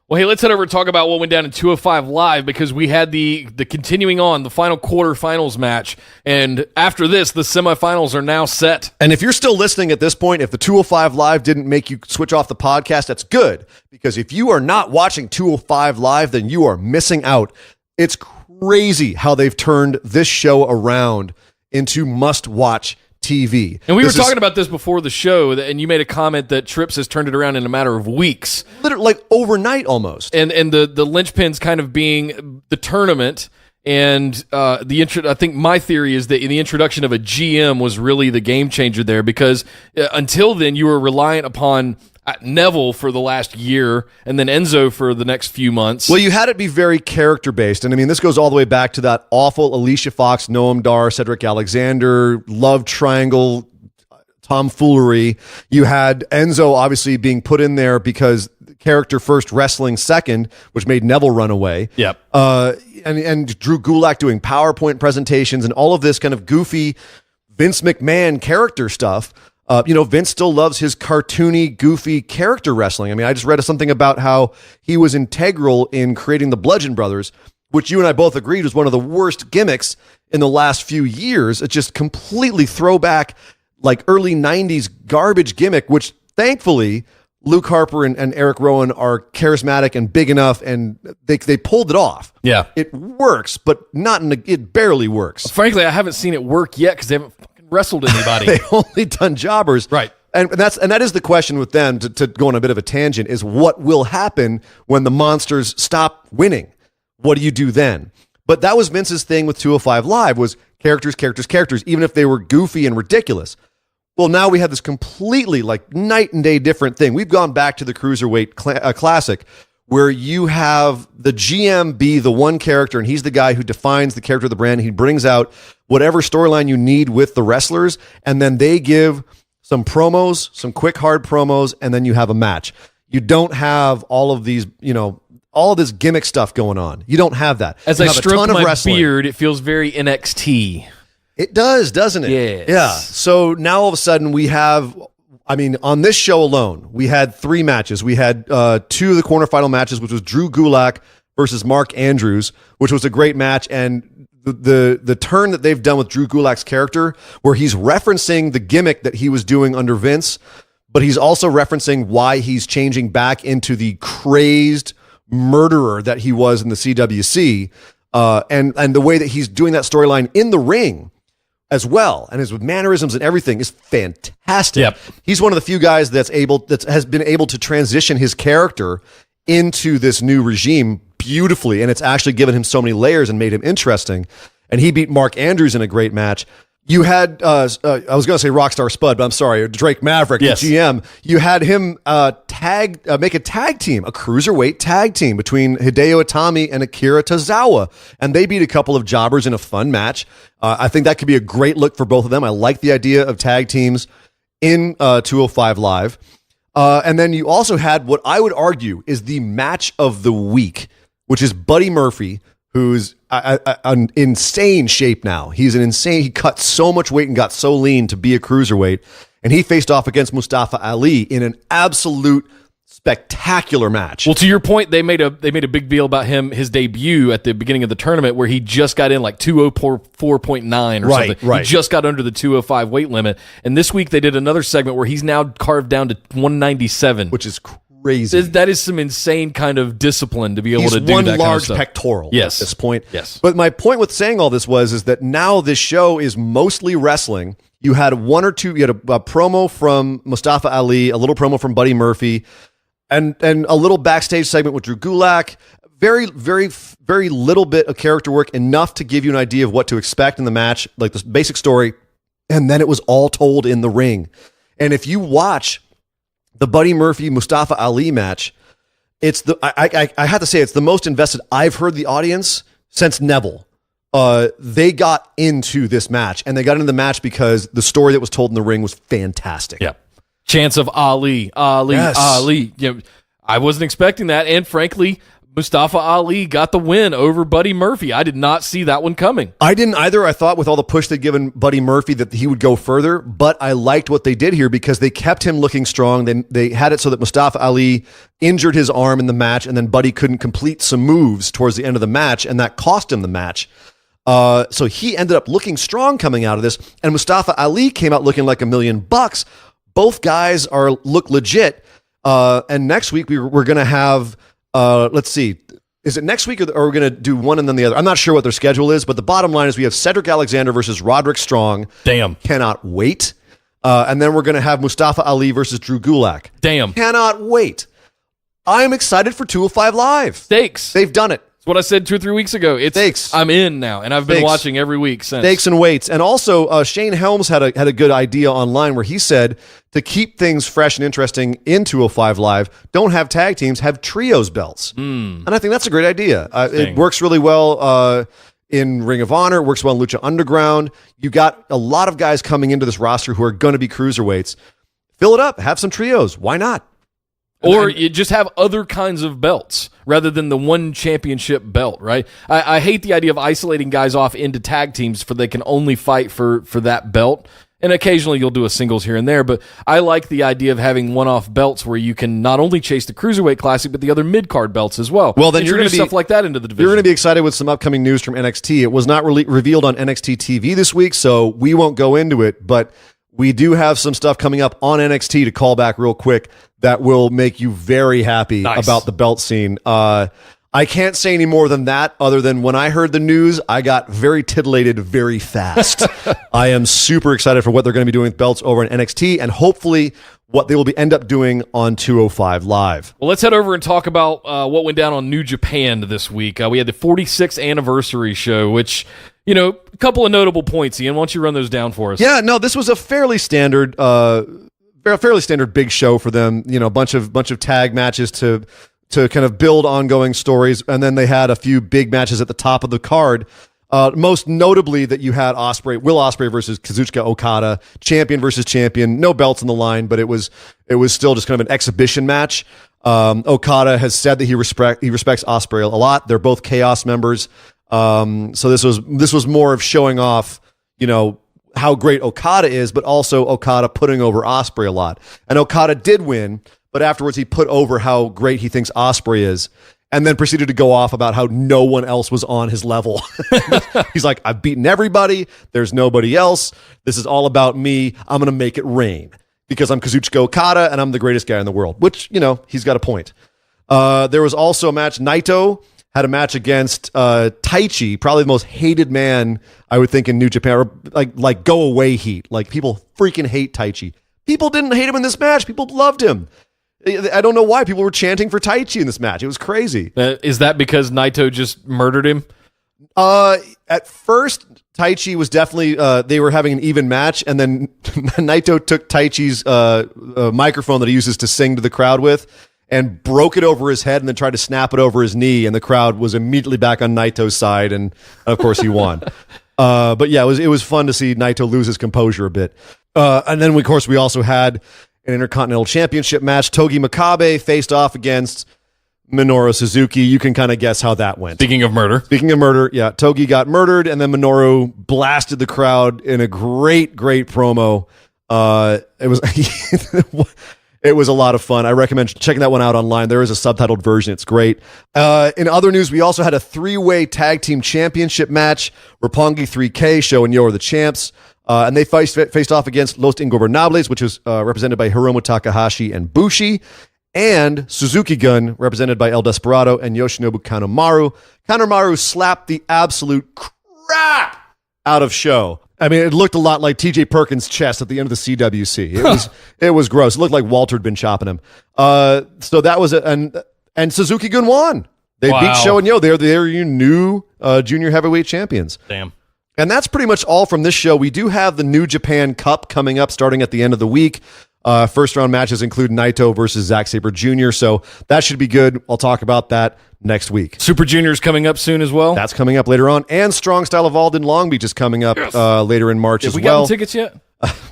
Well, hey, let's head over and talk about what went down in 205 Live, because we had the continuing on, the final quarterfinals match. And after this, the semifinals are now set. And if you're still listening at this point, if the 205 Live didn't make you switch off the podcast, that's good. Because if you are not watching 205 Live, then you are missing out. It's crazy how they've turned this show around into must-watch TV. And we were talking about this before the show, and you made a comment that Trips has turned it around in a matter of weeks. Literally, like overnight almost. And the linchpins kind of being the tournament, and I think my theory is that the introduction of a GM was really the game changer there, because until then you were reliant upon Neville for the last year, and then Enzo for the next few months. Well, you had it be very character-based, and I mean, this goes all the way back to that awful Alicia Fox, Noam Dar, Cedric Alexander, love triangle, tomfoolery. You had Enzo obviously being put in there because character first, wrestling second, which made Neville run away. Yep. And Drew Gulak doing PowerPoint presentations and all of this kind of goofy, Vince McMahon character stuff. Vince still loves his cartoony, goofy character wrestling. I mean, I just read something about how he was integral in creating the Bludgeon Brothers, which you and I both agreed was one of the worst gimmicks in the last few years. It's just completely throwback, like early 90s garbage gimmick, which thankfully Luke Harper and Eric Rowan are charismatic and big enough, and they pulled it off. Yeah. It works, but it barely works. Frankly, I haven't seen it work yet because they haven't fucking wrestled anybody. They only done jobbers. Right. And that is the question with them, to go on a bit of a tangent, is what will happen when the monsters stop winning? What do you do then? But that was Vince's thing with 205 Live, was characters, even if they were goofy and ridiculous. Well, now we have this completely like night and day different thing. We've gone back to the Cruiserweight Classic, where you have the GM be the one character, and he's the guy who defines the character of the brand. He brings out whatever storyline you need with the wrestlers, and then they give some promos, some quick, hard promos, and then you have a match. You don't have all of these, all of this gimmick stuff going on. You don't have that. As I stroke my beard, it feels very NXT. It does, doesn't it? Yes. Yeah. So now all of a sudden we have, on this show alone, we had 3 matches. We had 2 of the quarterfinal matches, which was Drew Gulak versus Mark Andrews, which was a great match. And the turn that they've done with Drew Gulak's character, where he's referencing the gimmick that he was doing under Vince, but he's also referencing why he's changing back into the crazed murderer that he was in the CWC, and the way that he's doing that storyline in the ring as well, and his mannerisms and everything is fantastic. Yep. He's one of the few guys that has been able to transition his character into this new regime beautifully, and it's actually given him so many layers and made him interesting. And he beat Mark Andrews in a great match. You had, I was going to say Rockstar Spud, but I'm sorry, Drake Maverick, yes. the GM. You had him make a tag team, a cruiserweight tag team between Hideo Itami and Akira Tozawa, and they beat a couple of jobbers in a fun match. I think that could be a great look for both of them. I like the idea of tag teams in 205 Live. And then you also had what I would argue is the match of the week, which is Buddy Murphy, who's an insane shape now. He cut so much weight and got so lean to be a cruiserweight, and he faced off against Mustafa Ali in an absolute spectacular match. Well, to your point, they made a big deal about his debut at the beginning of the tournament, where he just got in like 204.9 or something. Right. He just got under the 205 weight limit. And this week they did another segment where he's now carved down to 197, which is crazy. That is some insane kind of discipline to be able to do one that large kind of pectoral yes. at this point. Yes. But my point with saying all this is that now this show is mostly wrestling. You had one or two, you had a promo from Mustafa Ali, a little promo from Buddy Murphy, and a little backstage segment with Drew Gulak. Very, very, very little bit of character work, enough to give you an idea of what to expect in the match, like the basic story, and then it was all told in the ring. And if you watch the Buddy Murphy Mustafa Ali match, it's I have to say it's the most invested I've heard the audience since Neville. They got into this match, and they got into the match because the story that was told in the ring was fantastic. Yeah. Chance of Ali. Yes. I wasn't expecting that, and frankly, Mustafa Ali got the win over Buddy Murphy. I did not see that one coming. I didn't either. I thought with all the push they'd given Buddy Murphy that he would go further, but I liked what they did here because they kept him looking strong. They had it so that Mustafa Ali injured his arm in the match, and then Buddy couldn't complete some moves towards the end of the match, and that cost him the match. So he ended up looking strong coming out of this, and Mustafa Ali came out looking like $1 million. Both guys look legit. And next week we're going to have, let's see, is it next week or are we going to do one and then the other? I'm not sure what their schedule is, but the bottom line is we have Cedric Alexander versus Roderick Strong. Damn. Cannot wait. And then we're going to have Mustafa Ali versus Drew Gulak. Damn. Cannot wait. I'm excited for 205 Live. Stakes. They've done it. It's what I said 2 or 3 weeks ago. Stakes. I'm in now, and I've been watching every week since. Stakes and weights. And also, Shane Helms had a good idea online where he said to keep things fresh and interesting in 205 Live, don't have tag teams, have trios belts. And I think that's a great idea. It works really well in Ring of Honor. It works well in Lucha Underground. You got a lot of guys coming into this roster who are going to be cruiserweights. Fill it up. Have some trios. Why not? Or you just have other kinds of belts rather than the one championship belt, right? I hate the idea of isolating guys off into tag teams for they can only fight for that belt. And occasionally you'll do a singles here and there, but I like the idea of having one-off belts where you can not only chase the Cruiserweight Classic, but the other mid-card belts as well. Well, then you're going to be stuff like that into the division. You're going to be excited with some upcoming news from NXT. It was not revealed on NXT TV this week, so we won't go into it, but we do have some stuff coming up on NXT to call back real quick that will make you very happy about the belt scene. I can't say any more than that other than when I heard the news, I got very titillated very fast. I am super excited for what they're going to be doing with belts over in NXT and hopefully what they will end up doing on 205 Live. Well, let's head over and talk about what went down on New Japan this week. We had the 46th anniversary show, which, you know, a couple of notable points. Ian, why don't you run those down for us? Yeah, no, this was a fairly standard big show for them. You know, a bunch of tag matches to kind of build ongoing stories, and then they had a few big matches at the top of the card. Most notably that you had Will Ospreay versus Kazuchika Okada, champion versus champion, no belts on the line, but it was still just kind of an exhibition match. Okada has said that he respects Ospreay a lot. They're both Chaos members. So this was more of showing off, you know, how great Okada is, but also Okada putting over Ospreay a lot. And Okada did win, but afterwards he put over how great he thinks Ospreay is, and then proceeded to go off about how no one else was on his level. He's like, I've beaten everybody. There's nobody else. This is all about me. I'm going to make it rain because I'm Kazuchika Okada and I'm the greatest guy in the world, which, you know, he's got a point. There was also a match. Naito had a match against Taichi, probably the most hated man, I would think, in New Japan. Or like go away heat. Like, people freaking hate Taichi. People didn't hate him in this match. People loved him. I don't know why people were chanting for Taichi in this match. It was crazy. Is that because Naito just murdered him? At first, Taichi was definitely, they were having an even match, and then Naito took Taichi's microphone that he uses to sing to the crowd with and broke it over his head and then tried to snap it over his knee, and the crowd was immediately back on Naito's side, and of course he won. But yeah, it was fun to see Naito lose his composure a bit. And then, of course, we also had an Intercontinental Championship match. Togi Makabe faced off against Minoru Suzuki. You can kind of guess how that went. Speaking of murder, yeah, Togi got murdered, and then Minoru blasted the crowd in a great promo. It was a lot of fun. I recommend checking that one out online. There is a subtitled version. It's great. In other news, we also had a three-way tag team championship match. Roppongi 3K showing Yo are the champs. And they faced off against Los Ingobernables, which was represented by Hiromu Takahashi and Bushi, and Suzuki Gun, represented by El Desperado and Yoshinobu Kanemaru. Kanemaru slapped the absolute crap out of Sho. I mean, it looked a lot like TJ Perkins' chest at the end of the CWC. It was gross. It looked like Walter had been chopping him. So that was and Suzuki Gun won. They beat Sho and Yo. They're your new junior heavyweight champions. Damn. And that's pretty much all from this show. We do have the New Japan Cup coming up starting at the end of the week. First round matches include Naito versus Zack Sabre Jr., so that should be good. I'll talk about that next week. Super Junior's coming up soon as well. That's coming up later on. And Strong Style Evolved in Long Beach is coming up later in March as well. Have we gotten tickets yet?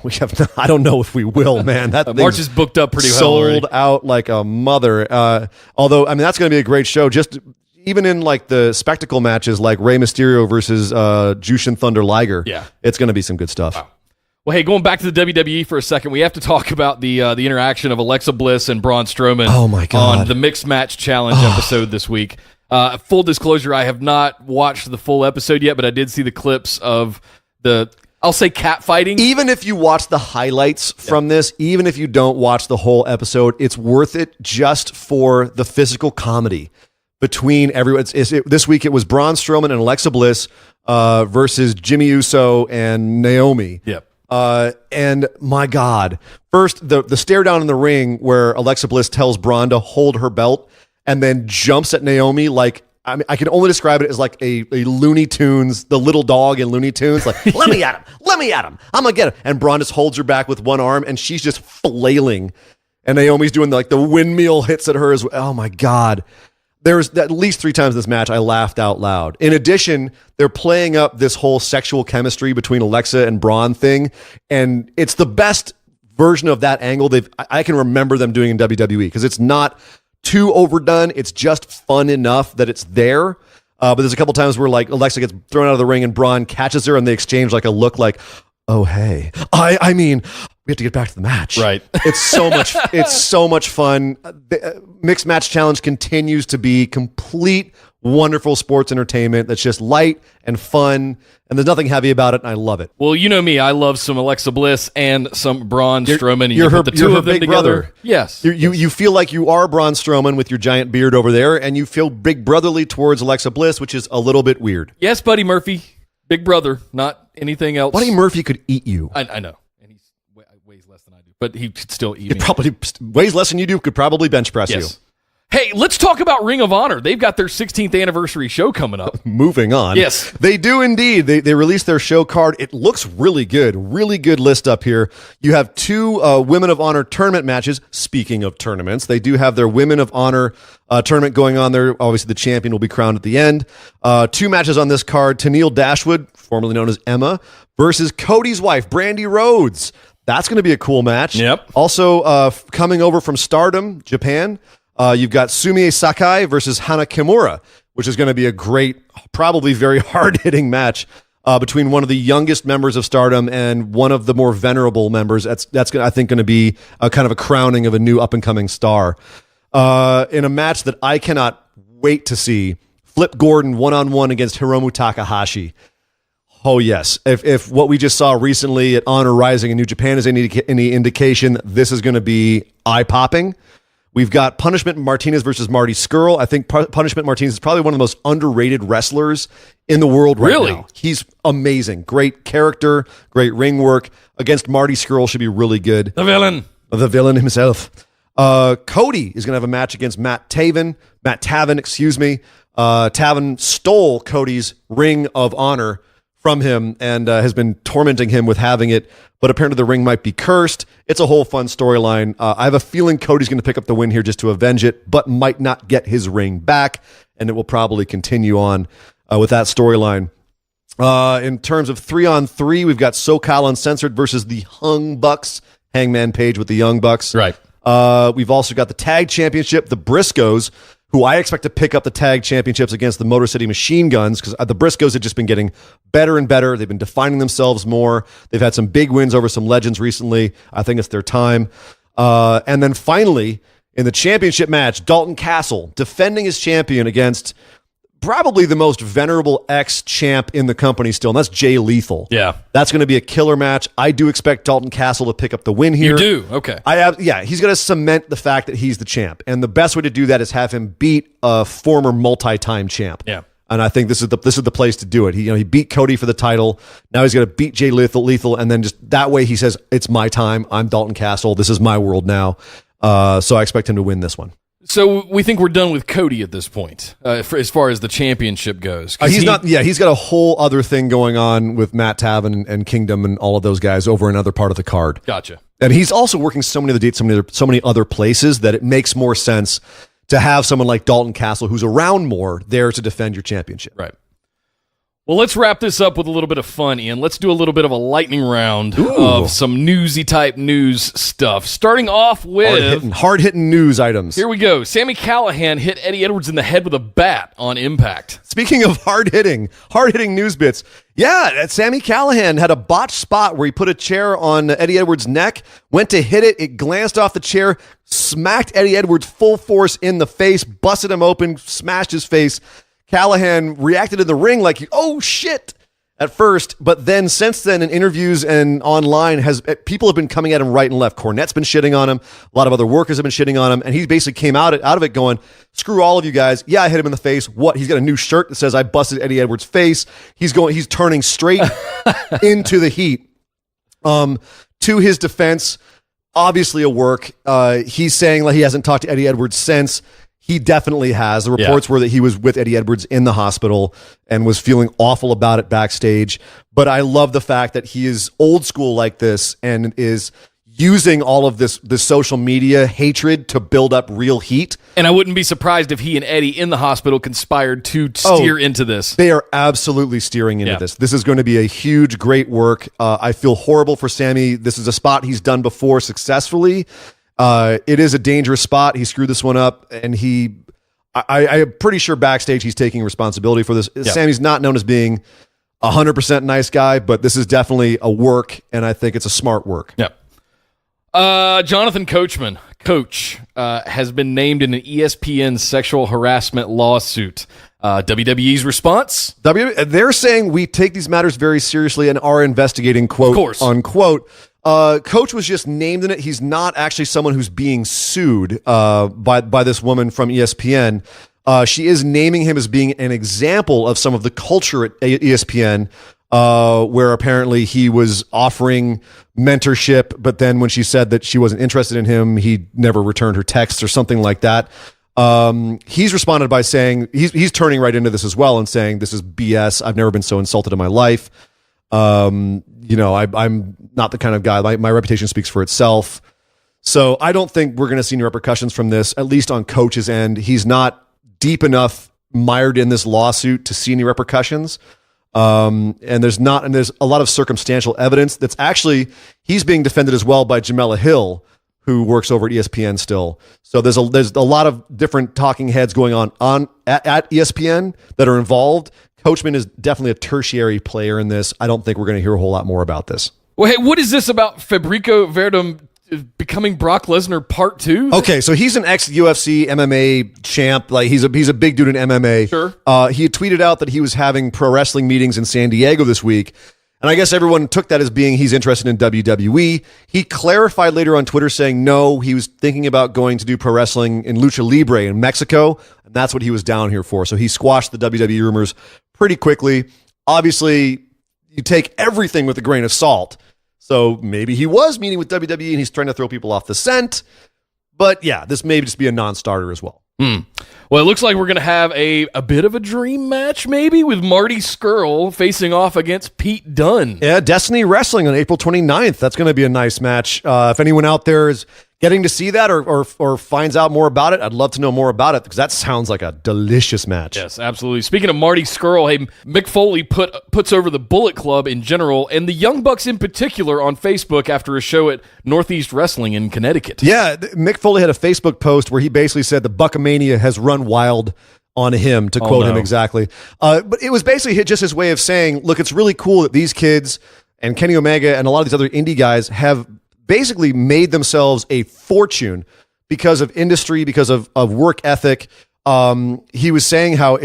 We have not. I don't know if we will, man. That March is booked up pretty well. Sold out like a mother. Although, I mean, that's going to be a great show. Just even in like the spectacle matches like Rey Mysterio versus Jushin Thunder Liger. Yeah. It's going to be some good stuff. Wow. Well, hey, going back to the WWE for a second, we have to talk about the interaction of Alexa Bliss and Braun Strowman on the Mixed Match Challenge episode this week. Full disclosure, I have not watched the full episode yet, but I did see the clips of I'll say cat fighting. Even if you watch the highlights from this, even if you don't watch the whole episode, it's worth it just for the physical comedy between everyone. This week it was Braun Strowman and Alexa Bliss versus Jimmy Uso and Naomi. Yep. And my God, first the stare down in the ring where Alexa Bliss tells Braun to hold her belt and then jumps at Naomi like, I mean, I can only describe it as like a Looney Tunes, the little dog in Looney Tunes, like, let me at him, I'm gonna get him. And Braun just holds her back with one arm and she's just flailing. And Naomi's doing like the windmill hits at her as well. Oh my God. There's at least 3 times in this match I laughed out loud. In addition, they're playing up this whole sexual chemistry between Alexa and Braun thing, and it's the best version of that angle I can remember them doing in WWE, because it's not too overdone. It's just fun enough that it's there. But there's a couple times where like Alexa gets thrown out of the ring and Braun catches her and they exchange like a look like, oh, hey, I mean, we have to get back to the match. Right. It's so much fun. The Mixed Match Challenge continues to be complete, wonderful sports entertainment that's just light and fun, and there's nothing heavy about it, and I love it. Well, you know me. I love some Alexa Bliss and some Braun Strowman. And you're you put the two of them big together. brother. Yes. You feel like you are Braun Strowman with your giant beard over there, and you feel big brotherly towards Alexa Bliss, which is a little bit weird. Yes, Buddy Murphy. Big brother, not anything else. Buddy Murphy could eat you. I know. And he weighs less than I do. But he could still eat He me. probably weighs less than you do, could probably bench press you. Hey, let's talk about Ring of Honor. They've got their 16th anniversary show coming up. Moving on. Yes. They do indeed. They released their show card. It looks really good. Really good list up here. You have two Women of Honor tournament matches. Speaking of tournaments, they do have their Women of Honor tournament going on there. Obviously, the champion will be crowned at the end. Two matches on this card. Tennille Dashwood, formerly known as Emma, versus Cody's wife, Brandy Rhodes. That's going to be a cool match. Yep. Also, coming over from Stardom, Japan, you've got Sumie Sakai versus Hana Kimura, which is going to be a great, probably very hard-hitting match between one of the youngest members of Stardom and one of the more venerable members. That's I think, going to be a kind of a crowning of a new up-and-coming star. In a match that I cannot wait to see, Flip Gordon one-on-one against Hiromu Takahashi. Oh, yes. If what we just saw recently at Honor Rising in New Japan is any indication, this is going to be eye-popping. We've got Punishment Martinez versus Marty Scurll. I think Punishment Martinez is probably one of the most underrated wrestlers in the world right now. He's amazing. Great character, great ring work. Against Marty Scurll should be really good. The villain. The villain himself. Cody is going to have a match against Matt Taven. Taven stole Cody's Ring of Honor from him and has been tormenting him with having it, but apparently the ring might be cursed. It's a whole fun storyline. I have a feeling Cody's going to pick up the win here just to avenge it, but might not get his ring back, and it will probably continue on with that storyline. In terms of 3-on-3, we've got SoCal Uncensored versus the Hung Bucks, Hangman Page with the Young Bucks. Right. We've also got the Tag Championship, the Briscoes, who I expect to pick up the tag championships against the Motor City Machine Guns, because the Briscoes have just been getting better and better. They've been defining themselves more. They've had some big wins over some legends recently. I think it's their time. And then finally, in the championship match, Dalton Castle defending his champion against probably the most venerable ex-champ in the company still, and that's Jay Lethal. Yeah. That's going to be a killer match. I do expect Dalton Castle to pick up the win here. You do? Okay. He's going to cement the fact that he's the champ, and the best way to do that is have him beat a former multi-time champ. Yeah. And I think this is the place to do it. He beat Cody for the title. Now he's going to beat Jay Lethal, and then just that way he says, it's my time. I'm Dalton Castle. This is my world now. So I expect him to win this one. So we think we're done with Cody at this point, as far as the championship goes. He's not. Yeah, he's got a whole other thing going on with Matt Taven and Kingdom and all of those guys over another part of the card. Gotcha. And he's also working so many other dates, so many other places that it makes more sense to have someone like Dalton Castle, who's around more, there to defend your championship. Right. Well, let's wrap this up with a little bit of fun, Ian. Let's do a little bit of a lightning round of some newsy type news stuff. Starting off with hard-hitting news items. Here we go. Sami Callihan hit Eddie Edwards in the head with a bat on Impact. Speaking of hard-hitting news bits, yeah, Sami Callihan had a botched spot where he put a chair on Eddie Edwards' neck, went to hit it, it glanced off the chair, smacked Eddie Edwards full force in the face, busted him open, smashed his face. Callahan reacted in the ring like, oh shit, at first, but then since then in interviews and online, people have been coming at him right and left. Cornette's been shitting on him. A lot of other workers have been shitting on him, and he basically came out of it going, screw all of you guys. Yeah, I hit him in the face. What? He's got a new shirt that says I busted Eddie Edwards' face. He's turning straight into the heat. To his defense, obviously a work. He's saying like he hasn't talked to Eddie Edwards since. He definitely has. The reports were that he was with Eddie Edwards in the hospital and was feeling awful about it backstage. But I love the fact that he is old school like this and is using all of this social media hatred to build up real heat. And I wouldn't be surprised if he and Eddie in the hospital conspired to steer into this. They are absolutely steering into this. This is going to be a huge, great work. I feel horrible for Sammy. This is a spot he's done before successfully. It is a dangerous spot. He screwed this one up, and I'm pretty sure backstage he's taking responsibility for this. Sammy's not known as being 100% nice guy, but this is definitely a work, and I think it's a smart work. Yeah. Jonathan Coachman, has been named in an ESPN sexual harassment lawsuit. WWE's response? They're saying we take these matters very seriously and are investigating, quote, unquote. Coach was just named in it. He's not actually someone who's being sued by this woman from ESPN. She is naming him as being an example of some of the culture at ESPN, where apparently he was offering mentorship, but then when she said that she wasn't interested in him, he never returned her texts or something like that. He's responded by saying he's turning right into this as well and saying this is BS. I've never been so insulted in my life. I'm not the kind of guy. My reputation speaks for itself. So I don't think we're going to see any repercussions from this, at least on Coach's end. He's not deep enough mired in this lawsuit to see any repercussions. And there's a lot of circumstantial evidence that's actually, he's being defended as well by Jamela Hill, who works over at ESPN still. So there's a lot of different talking heads going on at ESPN that are involved. Coachman is definitely a tertiary player in this. I don't think we're going to hear a whole lot more about this. Well, hey, what is this about Fabricio Verdum becoming Brock Lesnar Part 2? Okay, so he's an ex-UFC MMA champ. Like he's a big dude in MMA. Sure. He had tweeted out that he was having pro wrestling meetings in San Diego this week. And I guess everyone took that as being he's interested in WWE. He clarified later on Twitter saying no, he was thinking about going to do pro wrestling in Lucha Libre in Mexico, and that's what he was down here for. So he squashed the WWE rumors pretty quickly. Obviously, you take everything with a grain of salt. So maybe he was meeting with WWE and he's trying to throw people off the scent. But yeah, this may just be a non-starter as well. Well, it looks like we're going to have a bit of a dream match, maybe, with Marty Scurll facing off against Pete Dunne. Yeah, Destiny Wrestling on April 29th. That's going to be a nice match. If anyone out there is getting to see that or finds out more about it, I'd love to know more about it because that sounds like a delicious match. Yes, absolutely. Speaking of Marty Scurll, hey, Mick Foley puts over the Bullet Club in general and the Young Bucks in particular on Facebook after a show at Northeast Wrestling in Connecticut. Yeah, Mick Foley had a Facebook post where he basically said the Buckamania has run wild on him, to quote him exactly. But it was basically just his way of saying, look, it's really cool that these kids and Kenny Omega and a lot of these other indie guys have basically made themselves a fortune because of industry, because of work ethic. He was saying how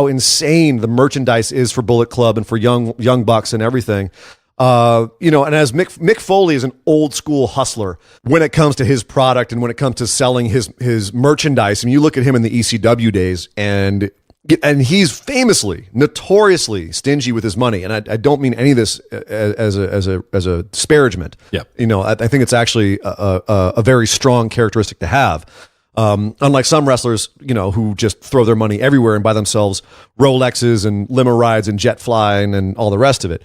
insane the merchandise is for Bullet Club and for Young Bucks and everything. And as Mick Foley is an old school hustler when it comes to his product and when it comes to selling his merchandise. I mean, you look at him in the ECW days and he's famously, notoriously stingy with his money. And I don't mean any of this as a disparagement. Yeah. I think it's actually a very strong characteristic to have. Unlike some wrestlers, who just throw their money everywhere and buy themselves Rolexes and limo rides and jet flying and all the rest of it.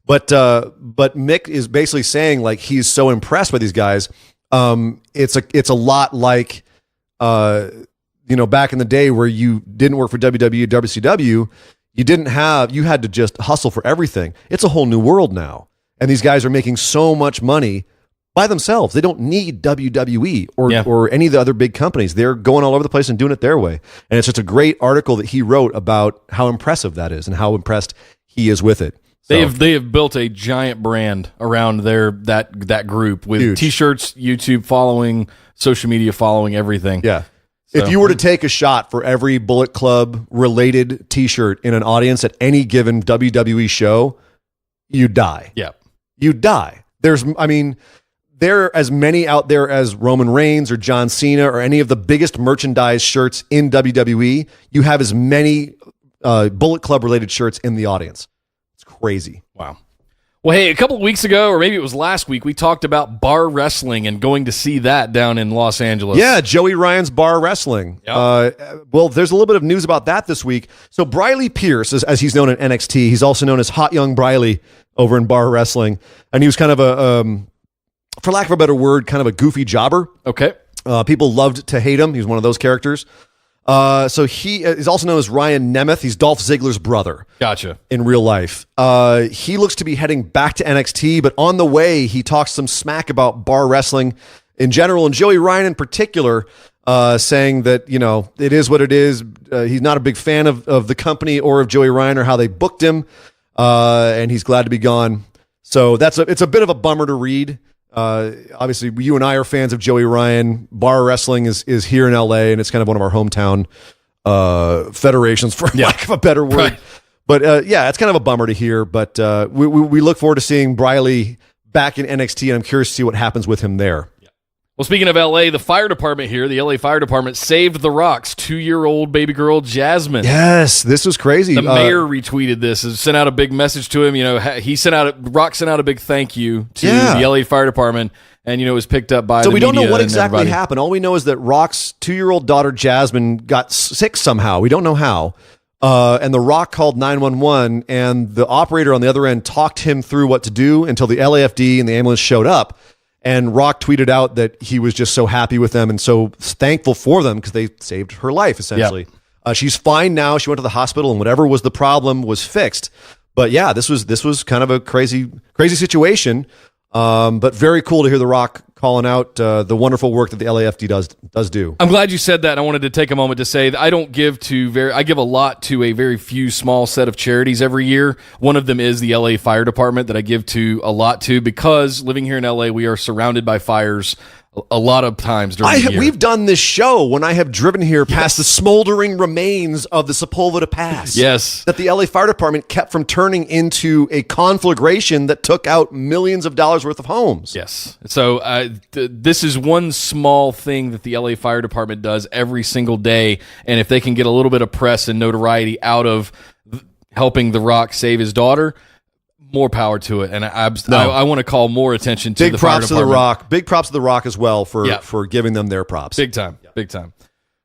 But Mick is basically saying like he's so impressed by these guys. It's a lot like back in the day where you didn't work for WWE, WCW, you had to just hustle for everything. It's a whole new world now, and these guys are making so much money by themselves. They don't need WWE or any of the other big companies. They're going all over the place and doing it their way. And it's just a great article that he wrote about how impressive that is and how impressed he is with it. They have built a giant brand around that group with Huge. T-shirts, YouTube following, social media following, everything. Yeah. So, if you were to take a shot for every Bullet Club related T-shirt in an audience at any given WWE show, you'd die. Yeah. You'd die. There are as many out there as Roman Reigns or John Cena or any of the biggest merchandise shirts in WWE. You have as many Bullet Club related shirts in the audience. Crazy. Wow. Well, hey, a couple of weeks ago, or maybe it was last week, we talked about bar wrestling and going to see that down in Los Angeles. Yeah, Joey Ryan's bar wrestling. Yep. Well, there's a little bit of news about that this week. So Briley Pierce, as he's known in NXT, he's also known as Hot Young Briley over in bar wrestling. And he was kind of for lack of a better word, kind of a goofy jobber. Okay. People loved to hate him. He's one of those characters. So he is also known as Ryan Nemeth. He's Dolph Ziggler's brother. Gotcha. In real life. He looks to be heading back to NXT, but on the way, he talks some smack about bar wrestling in general, and Joey Ryan in particular, saying that, you know, it is what it is. He's not a big fan of the company or of Joey Ryan or how they booked him, and he's glad to be gone. So it's a bit of a bummer to read. Obviously, you and I are fans of Joey Ryan. Bar wrestling is here in LA, and it's kind of one of our hometown federations, for lack of a better word. Right. But it's kind of a bummer to hear. But we look forward to seeing Briley back in NXT, and I'm curious to see what happens with him there. Well, speaking of LA, the fire department here, the LA Fire Department saved The Rock's 2-year-old baby girl, Jasmine. Yes, this was crazy. The mayor retweeted this and sent out a big message to him. You know, Rock sent out a big thank you to the LA Fire Department, and, you know, it was picked up by the media. So we don't know what exactly happened. All we know is that Rock's 2-year-old daughter, Jasmine, got sick somehow. We don't know how. And The Rock called 911, and the operator on the other end talked him through what to do until the LAFD and the ambulance showed up. And Rock tweeted out that he was just so happy with them and so thankful for them because they saved her life, essentially. Yep. She's fine now. She went to the hospital, and whatever was the problem was fixed. But yeah, this was kind of a crazy situation. But very cool to hear The Rock calling out the wonderful work that the LAFD does do. I'm glad you said that. I wanted to take a moment to say that I don't give I give a lot to a very few small set of charities every year. One of them is the LA Fire Department that I give to a lot to, because living here in LA, we are surrounded by fires a lot of times during the year. We've done this show when I have driven here past the smoldering remains of the Sepulveda Pass. Yes. That the LA Fire Department kept from turning into a conflagration that took out millions of dollars worth of homes. Yes. So this is one small thing that the LA Fire Department does every single day, and if they can get a little bit of press and notoriety out of helping The Rock save his daughter, more power to it, and I want to call more attention to the fire department. Big props to The Rock. Big props to The Rock as well for giving them their props. Big time. Big time.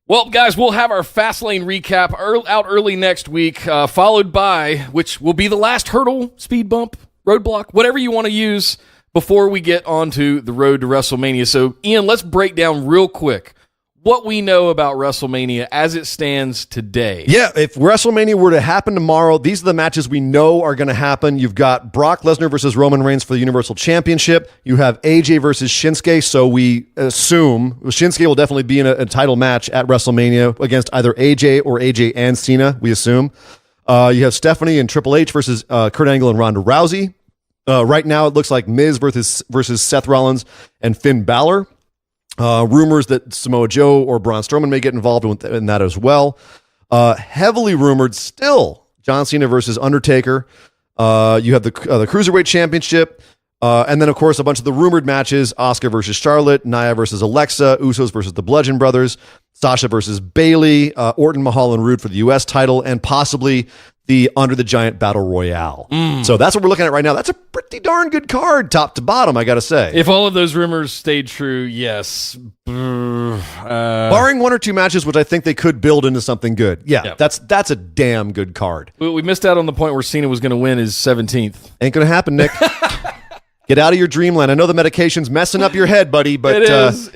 Well, guys, we'll have our Fastlane recap out early next week, followed by, which will be the last hurdle, speed bump, roadblock, whatever you want to use before we get onto the road to WrestleMania. So, Ian, let's break down real quick what we know about WrestleMania as it stands today. Yeah, if WrestleMania were to happen tomorrow, these are the matches we know are going to happen. You've got Brock Lesnar versus Roman Reigns for the Universal Championship. You have AJ versus Shinsuke, so we assume Shinsuke will definitely be in a title match at WrestleMania against either AJ or AJ and Cena, we assume. You have Stephanie and Triple H versus Kurt Angle and Ronda Rousey. Right now, it looks like Miz versus Seth Rollins and Finn Balor. Rumors that Samoa Joe or Braun Strowman may get involved in that as well. Heavily rumored still, John Cena versus Undertaker. You have the Cruiserweight Championship. And then, of course, a bunch of the rumored matches, Asuka versus Charlotte, Nia versus Alexa, Usos versus the Bludgeon Brothers, Sasha versus Bayley, Orton, Mahal, and Roode for the U.S. title, and possibly the Under the Giant Battle Royale. So that's what we're looking at right now. That's a pretty darn good card, top to bottom, I got to say. If all of those rumors stayed true, yes. Barring one or two matches, which I think they could build into something good. Yeah. That's a damn good card. We missed out on the point where Cena was going to win his 17th. Ain't going to happen, Nick. Get out of your dreamland. I know the medication's messing up your head, buddy, but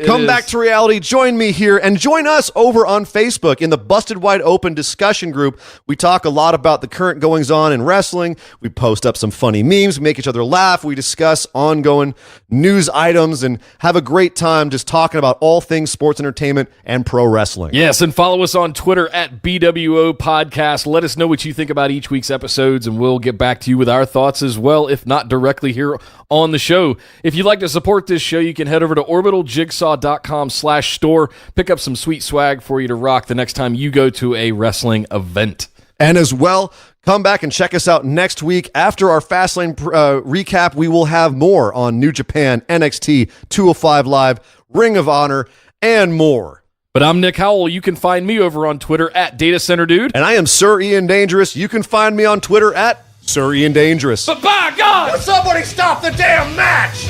come back to reality. Join me here and join us over on Facebook in the Busted Wide Open discussion group. We talk a lot about the current goings-on in wrestling. We post up some funny memes. We make each other laugh. We discuss ongoing news items and have a great time just talking about all things sports entertainment and pro wrestling. Yes, and follow us on Twitter at BWO Podcast. Let us know what you think about each week's episodes, and we'll get back to you with our thoughts as well, if not directly here on the show. If you'd like to support this show, you can head over to orbitaljigsaw.com/store. Pick up some sweet swag for you to rock the next time you go to a wrestling event. And as well, come back and check us out next week. After our Fastlane recap, we will have more on New Japan, NXT, 205 Live, Ring of Honor, and more. But I'm Nick Howell. You can find me over on Twitter at Data Center Dude. And I am Sir Ian Dangerous. You can find me on Twitter at Sir Ian Dangerous. But by God! Will somebody stop the damn match?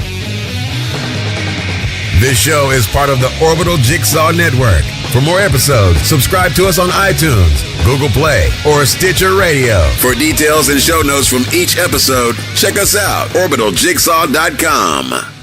This show is part of the Orbital Jigsaw Network. For more episodes, subscribe to us on iTunes, Google Play, or Stitcher Radio. For details and show notes from each episode, check us out, orbitaljigsaw.com.